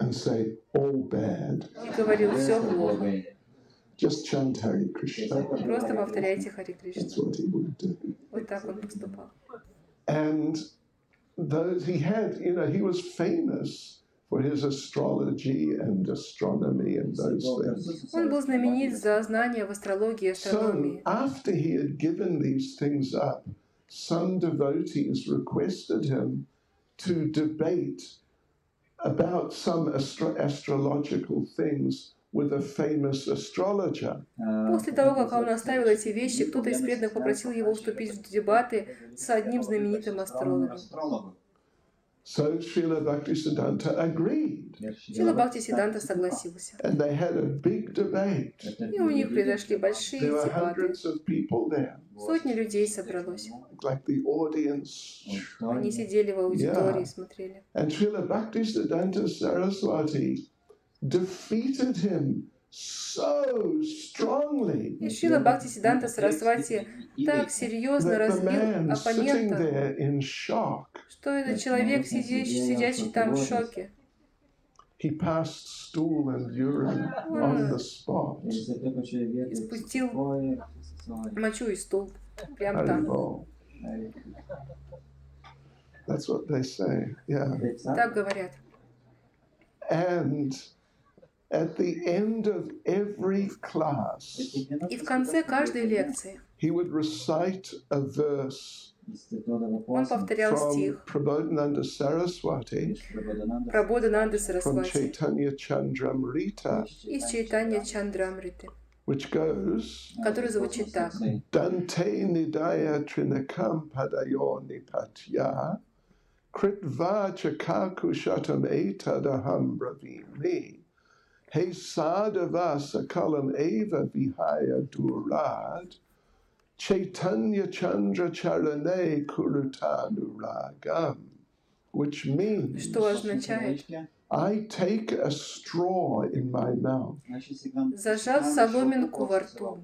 and say, all bad. и говорил: все плохо. Just chant Hare Krishna. Просто повторяйте Харе That's Кришна. what he would do. Вот так он поступал. And those he had, he was famous for his astrology and astronomy and those things. Он был знаменит за знания в астрологии и So астрономии. after he had given these things up, some devotees requested him to debate about some astrological things with a famous astrologer. После того, как он оставил эти вещи, кто-то из преданных попросил его вступить в дебаты с одним знаменитым астрологом. So Srila Bhaktisiddhanta agreed. Шрила Бхактисиддханта согласился. And they had a big debate. И у них произошли большие There were дебаты. hundreds of people there. Сотни людей собралось. Like the audience. Они сидели в аудитории и смотрели. And Srila Bhaktisiddhanta Saraswati defeated him so strongly И Шрила Бхактисиддханта Сарасвати так серьезно that the разбил man sitting оппонента, there in shock, что этот человек, сидящий там в шоке, he passed stool and urine on the spot. испустил мочу и стул прямо там. Haribol. That's what they say, yeah. Так говорят. And at the end of every class, И в конце каждой лекции he would recite a verse он повторял from стих Prabodhananda Saraswati про Бодхананды from Сарасвати Chaitanya Chandramrita, из Чайтанья Чандрамриты, which goes, который звучит так. Dante Nidaya Trinakam Padayo Nipatya Kritva Chakaku Shatam Etadaham Bravini He Sadava Sakalam Eva Vihaya Durad Chaitanya Chandra Charane Kurutanuragam, which means Что означает: I take a straw in my mouth. зажав соломинку во рту,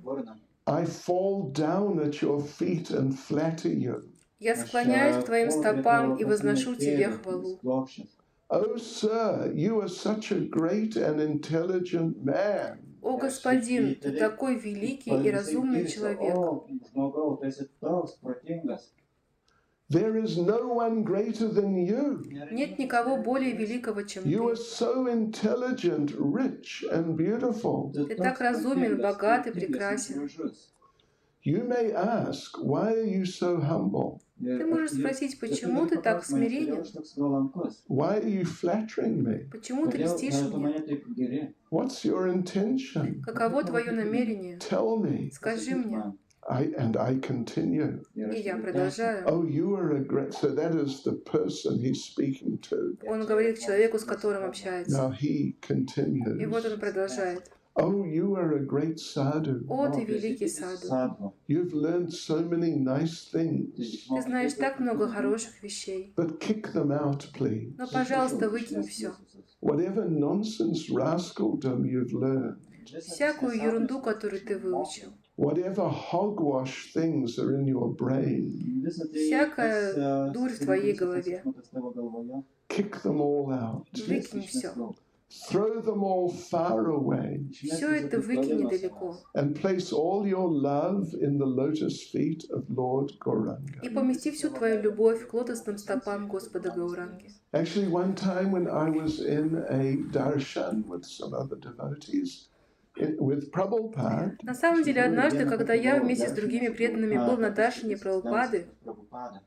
I fall down at your feet and flatter you. я склоняюсь к твоим стопам и возношу тебе хвалу. Oh, sir, you are such a great and intelligent man. О, господин, ты такой великий и разумный человек. There is no one greater than you. Нет никого более великого, чем You are ты. so intelligent, rich, and beautiful. Ты так разумен, богат и прекрасен. You may ask, why are you so humble? Ты можешь спросить, почему ты так смиренен? Why are you flattering me? Почему ты льстишь мне? What's your intention? Каково твое намерение? Tell me. Скажи мне. And I continue. И я продолжаю. Oh, you are a great... So that is the person he's speaking to. Он говорит к человеку, с которым общается. Now he continues. И вот он продолжает. Oh, you are a great sadhu. О, ты великий саду. You've learned so many nice things. Ты знаешь так много хороших вещей. But kick them out, please. Но, пожалуйста, выкинь все. Whatever nonsense rascaldom you've learned, Всякую ерунду, которую ты выучил. whatever hogwash things are in your brain, Всякая дурь в твоей голове, kick them all out. выкинь все. Throw them all far away Все это выкини далеко. and place all your love in the lotus feet of Lord Gauranga. И помести всю твою любовь к лотосным стопам Господа Гауранги. Actually, one time when I was in a darshan with some other devotees, with Prabhupada, На самом деле, однажды, когда я вместе с другими преданными был на даршине Прабхупады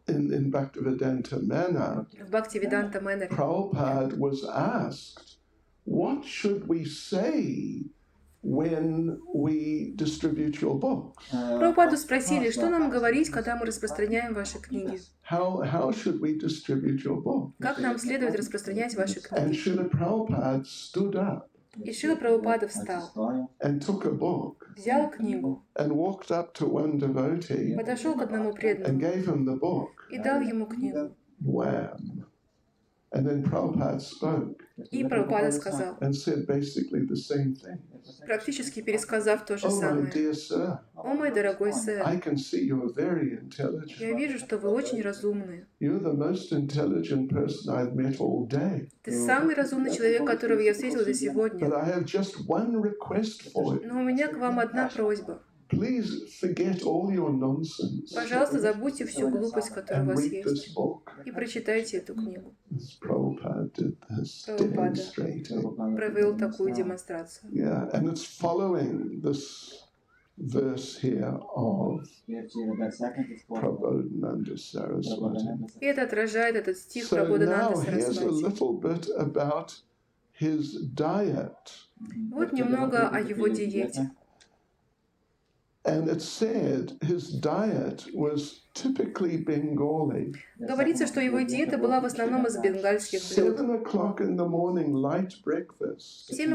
in Bhaktivedanta Manor, в Бхактивиданта Мэннере, Prabhupada was asked, what should we say when we distribute your books? Прабхупаду спросили, что нам говорить, когда мы распространяем ваши книги? How should we distribute your book? Как нам следует распространять ваши And книги? Srila Prabhupada stood up И Шрила Прабхупада встал, and took a book взял книгу, and walked up to one devotee подошел к одному and преданному gave him the book. и дал ему книгу. Wham! And then Prabhupada spoke И Прабхупада сказал, and said basically the same thing. практически пересказав то же Oh, my самое. dear sir, О, мой дорогой сэр, I can see you're very я intelligent. вижу, что вы очень разумны. You're the most intelligent person I've met all day. Ты самый разумный человек, которого я встретил за But сегодня. I have just one request for you. Но у меня к вам одна просьба. Please forget all your nonsense Пожалуйста, забудьте всю глупость, которая у and вас read this есть, book. и прочитайте эту книгу. As Prabhupada did this, Prabhupada. demonstrating. Провел такую демонстрацию. Yeah, and it's following this verse here of Prabodhananda Saraswati. И это отражает этот стих So Прабодхананда now here's a Сарасвати. little bit about his diet. Вот немного о его диете. And it said his diet was typically Bengali. Говорится, что его диета была в основном из бенгальских блюд. 7 o'clock in the morning, light breakfast. В 7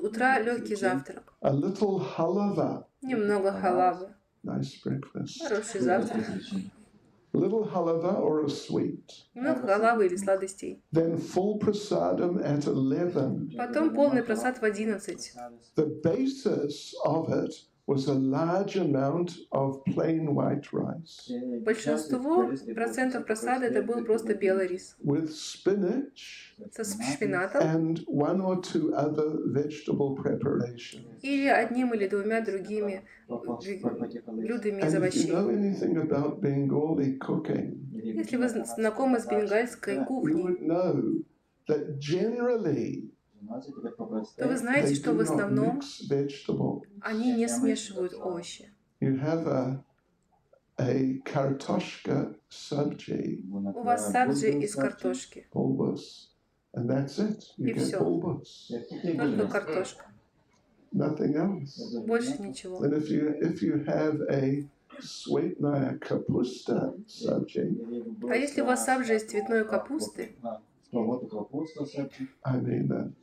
утра легкий завтрак, A little halava, немного халавы, nice breakfast. хороший завтрак, A little halava or a sweet. немного халавы или сладостей. Then full prasadam at 11. Потом полный просад в 11. The basis of it was a large amount of plain white rice Большинство процентов просада это был просто белый рис with spinach со шпинатом and one or two other vegetable preparations. или одним или двумя другими блюдами из And if you овощей. know anything about Bengali cooking, Если вы знакомы с бенгальской you кухней, would know that generally то вы знаете, they что do в not основном mix vegetables. они не смешивают овощи. You have a kartoshka sabji, У вас сабджи из картошки, bulbus, and that's it. You И get всё. bulbus, только картошка, nothing else. больше ничего. And if you have a sweetnaya kapusta sabji, А если у вас сабджи из цветной капусты, I mean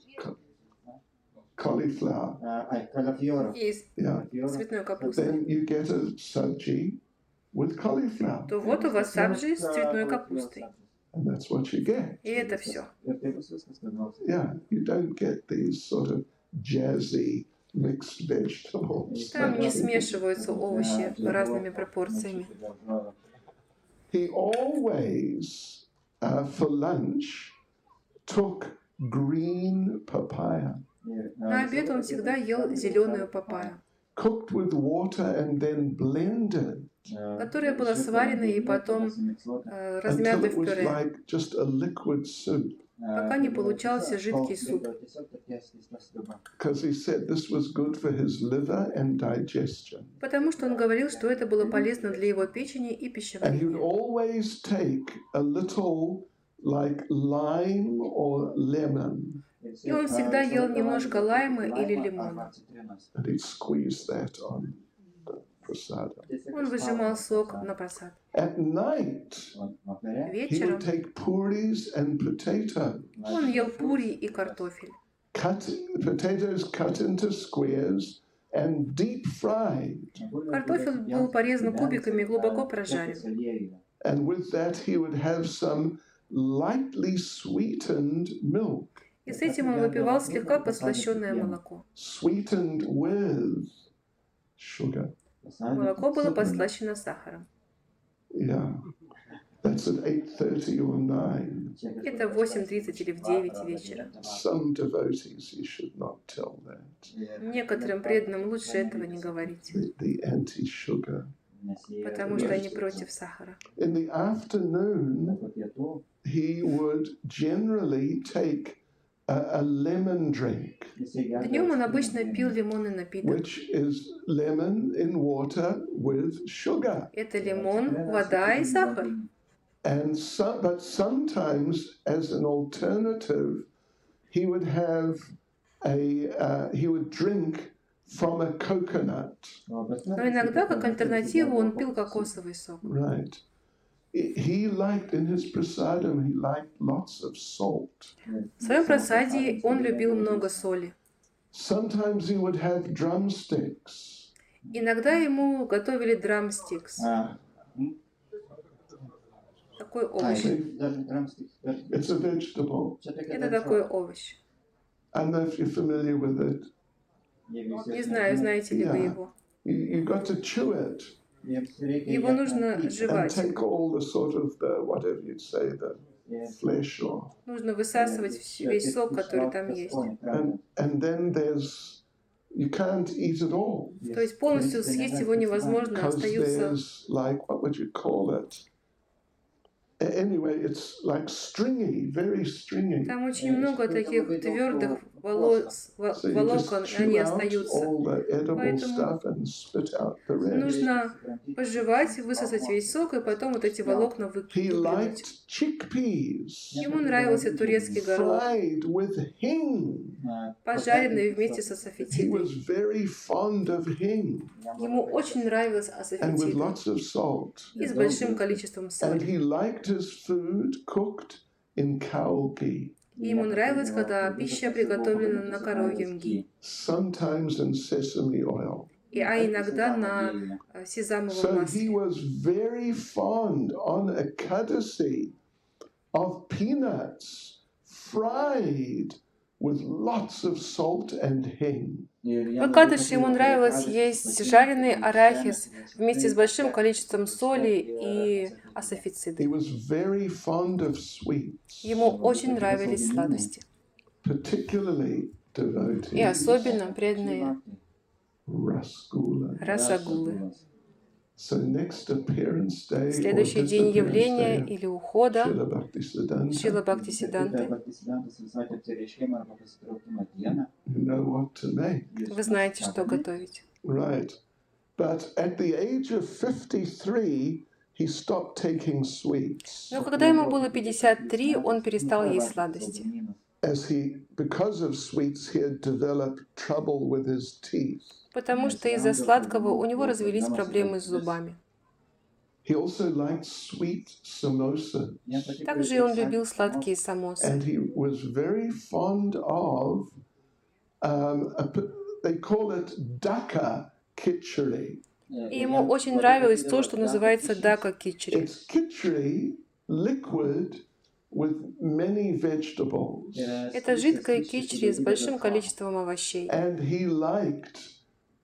cauliflower, из yeah, цветной капусты, then you get a sabji with cauliflower, то вот у вас сабджи с цветной капустой. and that's what you get. И это все. Yeah, you don't get these sort of jazzy mixed vegetables. Там не смешиваются овощи разными пропорциями. He always, for lunch, took green papaya, На обед он всегда ел зеленую папайю, cooked with water and then blended которая была сварена и потом until размята it в was пюре, like just a liquid soup. пока не получался жидкий суп. Because he said this was good for his liver and digestion. Потому что он говорил, что это было полезно для его печени и And he would пищеварения. always take a little like lime or lemon, И он всегда ел немножко лайма или лимона. and he'd squeeze that on the prasadam. Он выжимал сок на просад. At night, he Вечером would take puris and potatoes, он ел пури и картофель. potatoes cut into squares and deep fried. Картофель был порезан кубиками и глубоко прожарен. And with that, he would have some lightly sweetened milk, И с этим он выпивал слегка подслащенное молоко. sweetened with sugar. Молоко было подслащено сахаром. Yeah, that's at 8:30 or 9. Это в 8:30 или в 9 вечера. Some devotees you should not tell that. Некоторым преданным лучше этого не говорить, The anti-sugar. потому что они против сахара. In the afternoon, he would generally take a lemon drink, Днем он обычно пил лимонный напиток. which is lemon in water with sugar. Это лимон, вода и сахар. But sometimes, as an alternative, he would have he would drink from a coconut. Но иногда, как альтернативу, он пил кокосовый сок. Right. He liked in his prasadam, he liked lots of salt. В своем просаде он любил много соли. Sometimes he would have drumsticks. Иногда ему готовили драмстикс. Такой овощ. It's a vegetable. Это такой овощ. I don't know if you're familiar with it. Не знаю, знаете ли вы его. You got to chew it. Его нужно And жевать. take all the sort of the, whatever you'd say, the flesh or. Нужно высасывать весь сок, который там есть. And then you can't eat it all. То есть полностью съесть его невозможно, Because остаются... there's like, what would you call it? Anyway, it's like stringy, very stringy. Там очень много таких твердых волокон, и они остаются. Поэтому нужно пожевать, высосать весь сок, и потом вот эти волокна выплюнуть. Ему нравился турецкий горох, пожаренный вместе с асафетидой. Ему очень нравилась асафетида и с большим количеством соли. His food cooked in cow ghee. И ему нравилось, когда пища приготовлена на коровьем ги, sometimes in sesame oil. А иногда на сезамовом So масле. he was very fond on Ekadasi of peanuts fried with lots of salt and hing. В Экадыши ему нравилось есть жареный арахис вместе с большим количеством соли и асафетиды. He was very fond of sweets, Ему очень нравились сладости. particularly devotees. И особенно преданные Rasgula. расагулы. So next appearance day, Следующий день явления или ухода Шрила Бхактисиддханта, Шрила Бхактисиддханты. you know what to make. Вы знаете, что готовить. Right. But at the age of 53, he stopped taking sweets. Но когда ему было 53, он перестал есть сладости. Because of sweets, he had developed trouble with his teeth. Потому что из-за сладкого у него развились проблемы с зубами. He also liked sweet samosas. Также он любил сладкие самосы. And he was very fond of, they call it daka khichdi. И ему очень нравилось то, что называется дака кичри. It's khichdi, liquid, with many vegetables. Это жидкое кичри с большим количеством овощей. And he liked,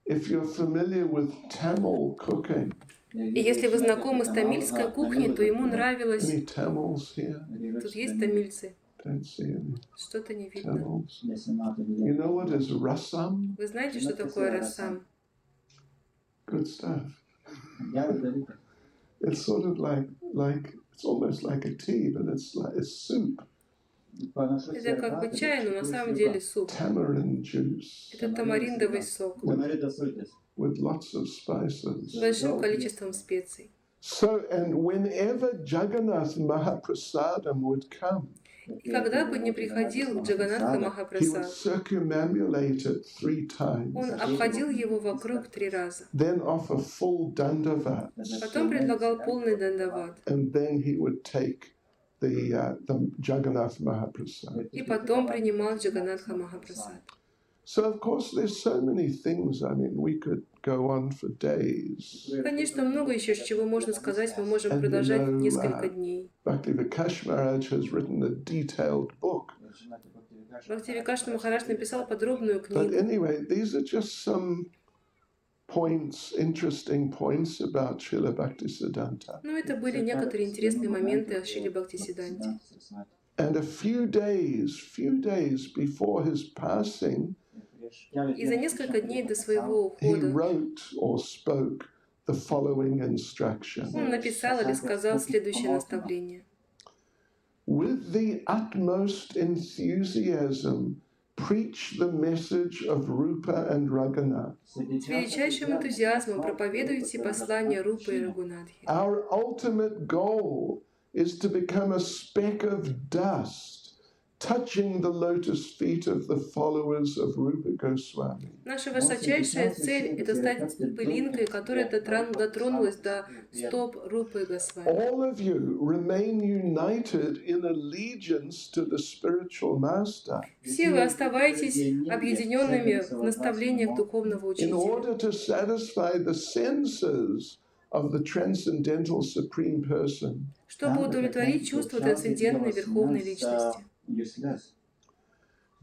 if you're familiar with Tamil cooking. И если вы знакомы с тамильской кухней, то ему нравилось... Any Tamils here? Тут есть тамильцы? Don't see any Что-то не видно. Tamils. You know what is rasam? Вы знаете, что такое расам? Good stuff. It's sort of like it's almost like a tea, but it's soup. Это как бы чай, но на самом деле суп. Tamarind juice Это тамариндовый сок with lots of spices. с большим количеством специй. So, and whenever Jagannath Mahaprasadam would come, И когда бы не приходил Джаганатха he would Махапрасад, circumambulate it 3 times. он обходил его вокруг 3 раза. Then offer full dandavat, Потом предлагал полный дандават. and then he would take the Jagannath Mahaprasad. И потом принимал Джаганатха Махапрасад. So of course there's so many things. I mean, we could go on for days. Конечно, много еще, с чего можно сказать, мы можем продолжать несколько дней. Bhakti-Vikash Maharaj has written a detailed book. Бхактивикашна Махарадж написал подробную But книгу. anyway, these are just some points, interesting points about Srila Bhaktisiddhanta. Ну, это были некоторые интересные моменты о Шриле Бхактисиддханте. And a few days before his passing, И за несколько дней до своего he ухода wrote or spoke the following instruction. он написал или сказал следующее наставление. With the utmost enthusiasm, preach the message of Rupa and Raghunath. С величайшим энтузиазмом проповедуйте послание Рупы и Рагунатхи. Our ultimate goal is to become a speck of dust touching the lotus feet of the followers of Rupa Goswami. Наша высочайшая цель – это стать пылинкой, которая дотронулась до стоп Рупы Госвами. All of you remain united in allegiance to the spiritual master. Все вы оставайтесь объединенными в наставлениях духовного In учителя. order to satisfy the senses of the transcendental supreme person. Чтобы удовлетворить чувства трансцендентной верховной личности.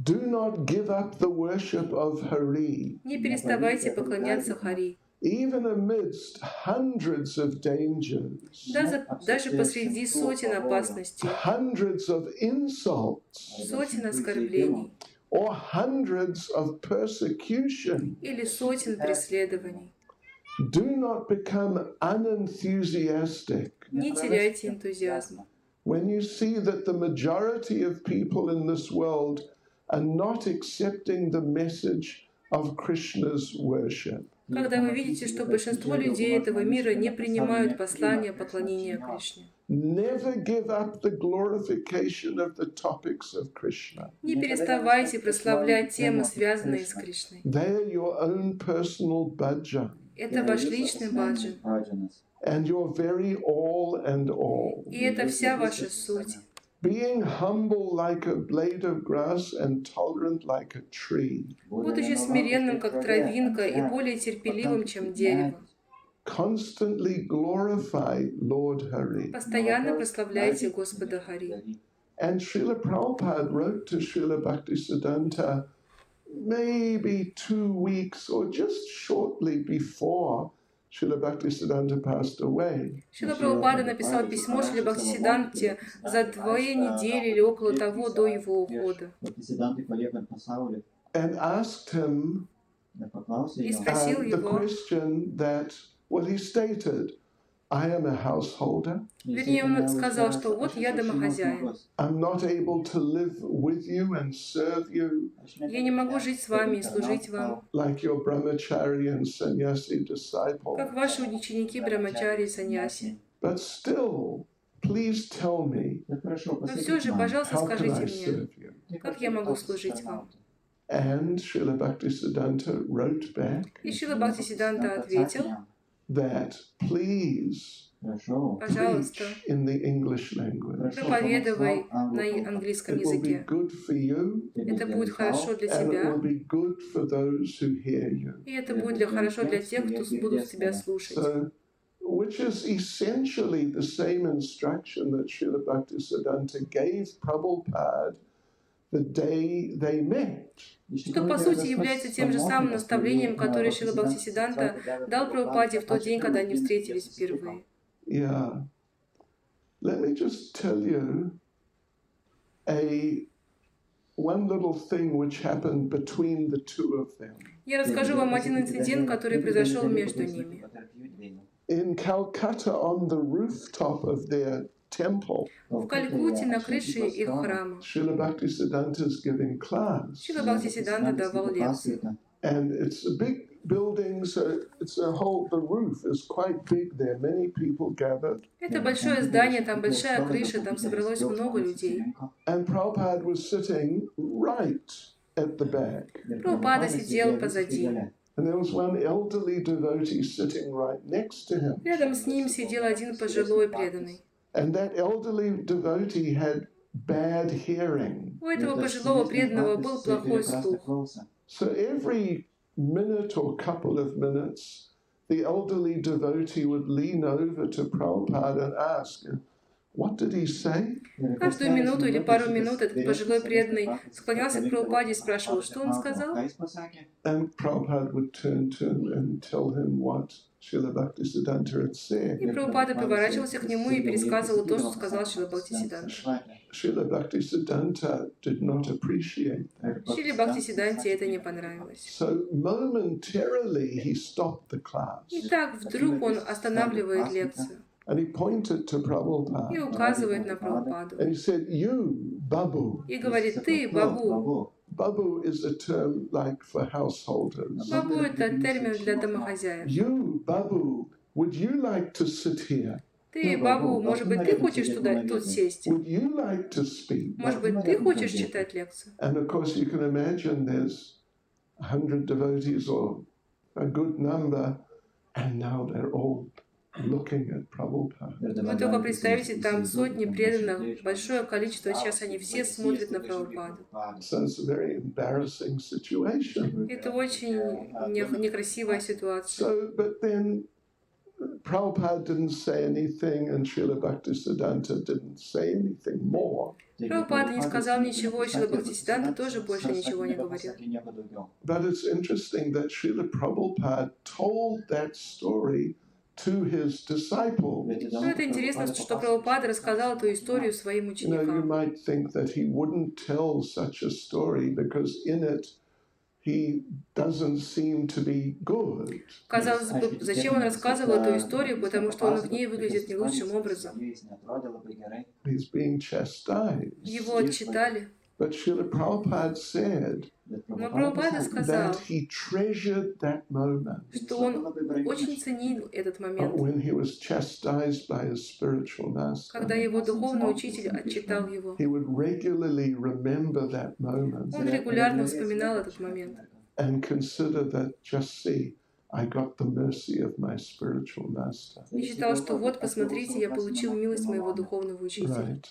Do not give up the worship of Hari. Не переставайте поклоняться Хари. Even amidst hundreds of dangers, Даже посреди сотен опасностей, hundreds of insults, сотен оскорблений or hundreds of persecution. или сотен преследований. Do not become unenthusiastic. Не теряйте энтузиазма. When you see that the majority of people in this world are not accepting the message of Krishna's worship. Когда вы видите, что большинство людей этого мира не принимают послание поклонения Кришне. Never give up the glorification of the topics of Krishna. Не переставайте прославлять темы, связанные с Кришной. They are your own personal bhajan. Это ваш личный баджан. And your very all and all. И это вся ваша суть. Being humble like a blade of grass and tolerant like a tree. Будучи смиренным, как травинка, и более терпеливым, чем дерево. Constantly glorify Lord Hari. Постоянно прославляйте Господа Хари. And Srila Prabhupada wrote to Srila Bhaktisiddhanta maybe 2 weeks or just shortly before Srila Bhaktisiddhanta passed away. Шрила Прабхупада написал письмо Шриле Бхактисиддханте за 2 недели или около того до его ухода. And asked him И спросил the его, question that, well, he stated, I am a householder. вернее, он сказал, что вот я домохозяин. I'm not able to live with you and serve you Я не могу жить с вами и служить вам, like your brahmachari and sannyasi disciple. как ваши ученики Брамачари и Саньяси. But still, please tell me, Но все же, пожалуйста, how can I скажите serve мне, you? как я могу служить вам? And Srila Bhaktisiddhanta wrote back И Шрила Бхактисиддханта ответил, that please пожалуйста, preach in the English language. проповедуй на английском It will be языке. good for you Это будет хорошо для and it тебя, will be good for those who hear you. и это будет хорошо для тех, кто будут тебя слушать. So, which is essentially the same instruction that Srila Bhaktisiddhanta gave Prabhupada the day they met. Что, по сути, является тем же самым наставлением, которое Шрила Бхактисиддханта дал Прабхупаде в тот день, когда они встретились впервые. Yeah. Let me just tell you one little thing which happened between the two of them. Я расскажу вам один инцидент, который произошел между ними. In Calcutta, on the rooftop of their temple, В Калькутте на крыше их храма Srila Bhaktisiddhanta is giving class. Шрила Бхактисиддханта давал лекцию. And it's a big building, so the roof is quite big there. Many people gathered. Это большое здание, там большая крыша, там собралось много людей. And Prabhupada was sitting right at the back. Прабхупада сидел позади. And there was one elderly devotee sitting right next to him. Рядом с ним сидел один пожилой преданный. And that elderly devotee had bad hearing. У этого пожилого преданного был плохой слух. So every minute or couple of minutes, the elderly devotee would lean over to Prabhupada and ask, What did he say? Каждую минуту или пару минут этот пожилой преданный склонялся к Прабхупаде и спрашивал, что он сказал. And Prabhupada would turn to him and tell him what Srila Bhaktisiddhanta had said. И Прабхупада поворачивался к нему и пересказывал то, что сказал Шрила Бхактисиддханта. Srila Bhaktisiddhanta did not appreciate that. Шриле Бхактисиддханте это не понравилось. So momentarily he stopped the class. И так вдруг он останавливает лекцию. And he pointed to И Prabhupada. указывает на Прабхупаду. And he said, you, Babu. И говорит, ты, Бабу. Babu is a term like for householders. Бабу – это термин для домохозяев. You, Babu, would you like to sit here? Ты, Бабу, может быть, ты хочешь тут сесть? Would you like to speak? Может быть, ты хочешь читать лекцию? And of course you can imagine there's 100 devotees or a good number, and now they're all looking at Prabhupada. Вы только представьте, там сотни преданных, большое количество, сейчас они все смотрят на Прабхупаду. So it's a very embarrassing situation. Это очень некрасивая ситуация. So, but then Prabhupada didn't say anything, and Srila Bhaktisiddhanta didn't say anything more. Прабхупада не сказал ничего, и Шрила Бхактисиддханта тоже больше ничего не говорил. But it's interesting that Srila Prabhupada told that story to his disciples. Но это интересно, что Прабхупада рассказал эту историю своим You ученикам. might think that he wouldn't tell such a story because in it he doesn't seem to be good. Казалось бы, зачем он рассказывал эту историю, потому что он в ней выглядит не лучшим образом. He's being chastised. Его отчитали. But Srila Prabhupada said Но Прабхупада сказал, that he treasured that moment что он очень ценил этот момент, when he was chastised by his spiritual master. когда его духовный учитель отчитал его. He would regularly remember that moment Он регулярно вспоминал этот момент and consider that, just see, I got the mercy of my spiritual master. и считал, что вот, посмотрите, я получил милость моего духовного учителя. Right.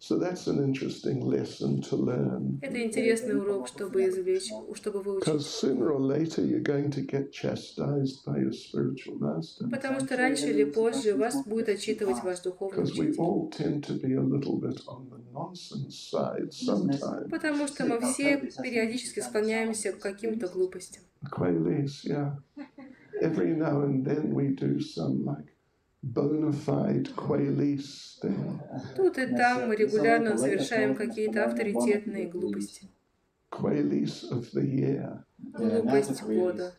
So that's an interesting lesson to learn. Это интересный урок, чтобы извлечь, чтобы Because выучить. sooner or later you're going to get chastised by your spiritual master. Потому что раньше или позже вас будет отчитывать ваш духовный Because we учитель. all tend to be a little bit on the nonsense side sometimes. Потому что мы все периодически склоняемся к каким-то глупостям. Quailies, yeah. Every now and then we do some like bona fide quailies thing. Тут и там мы регулярно совершаем какие-то авторитетные глупости. Quailies of the year. Глупость года.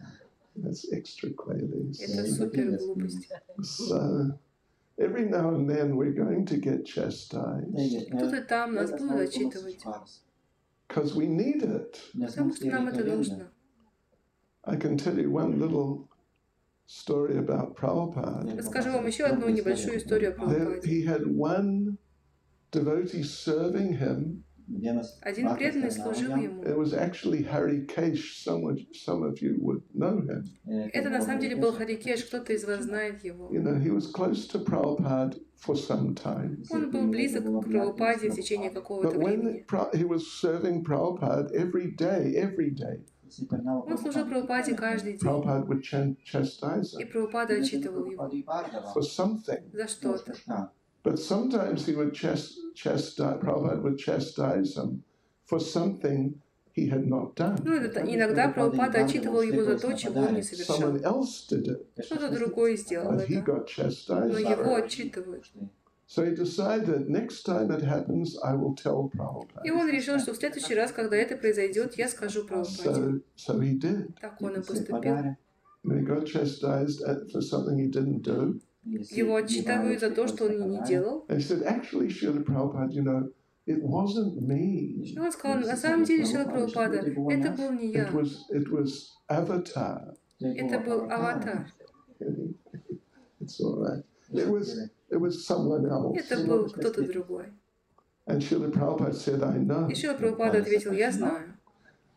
That's extra quailies. Это супер глупость. So every now and then we're going to get chastised Тут и там нас будут отчитывать. because we need it. Потому что нам это нужно. I can tell you one little story about Prabhupada. Расскажу вам еще одну небольшую историю о Прабхупаде. He had one devotee serving him. Один преданный служил ему. It was actually Harikesh. Some of you would know him. Это на самом деле был Харикеш, кто-то из вас знает его. You know, he was close to Prabhupada for some time. Он был близок к Прабхупаде в течение какого-то But when времени. he was serving Prabhupada every day, Он служил Прабхупаде каждый день. Prabhupada would chastise И him Прабхупада отчитывал его for something. за что-то. But sometimes he would Prabhupada would chastise him for something he had not done. Ну, иногда Прабхупада отчитывал его за то, чего он не совершал. Someone else did it, Что-то другое сделал but he это, got chastised но его for it. отчитывают. So he decided next time it happens, I will tell Prabhupada. И он решил, что в следующий раз, когда это произойдет, я скажу Прабхупаде. So he did. Так он и поступил. And he got chastised for something he didn't do. Его отчитывают за то, что он не делал. And he said, actually, Srila Prabhupada, you know, it wasn't me. И он сказал, на самом деле, Шрила Прабхупада, это был не я, It was Avatar. это был аватар, It's all right. It was someone else. это был кто-то другой. And Srila Prabhupada said, I know. И Шрила Прабхупада ответил, я знаю.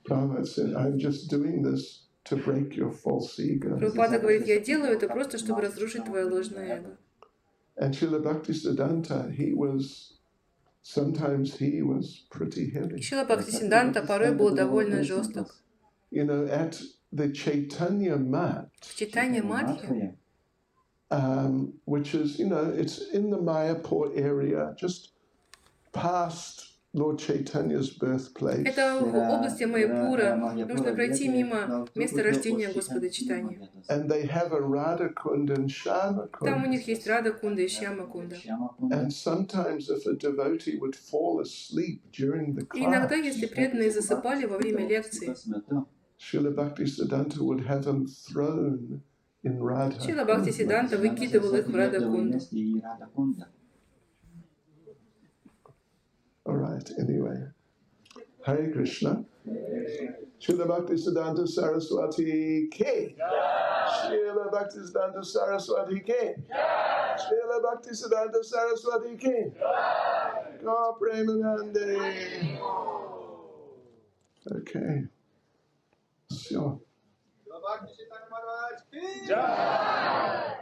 Prabhupada said, I'm just doing this to break your false ego. Прабхупада говорит, я делаю это просто, чтобы разрушить твое ложное эго. And Srila Bhaktisiddhanta, sometimes he was pretty heavy. Шрила Бхактисиддханта порой был довольно жесток. You know, at the Chaitanya Mat, В Чайтанье Матхе which is, it's in the Mayapur area, just past Lord Chaitanya's birthplace. Это в области Майяпура. Нужно пройти мимо места рождения Господа Чайтаньи. And they have a Radha Kund and Shyama Kund. Там у них есть Рада Кунда и Шьяма Кунда. And sometimes if a devotee would fall asleep during the class, И иногда, если преданные засыпали во время лекции, Srila Bhaktisiddhanta would have them thrown in Radha. Шрила Бхактисиддханта выкидывал их в Рада Кунду. All right, anyway. Hare Krishna. Srila Bhaktisiddhanta Saraswati Ki. Srila Bhaktisiddhanta Saraswati Ki. Srila Bhaktisiddhanta Saraswati Ki. Go Premanande. Okay. Sure. Bhakti Siddhanta Maharaj ki jai.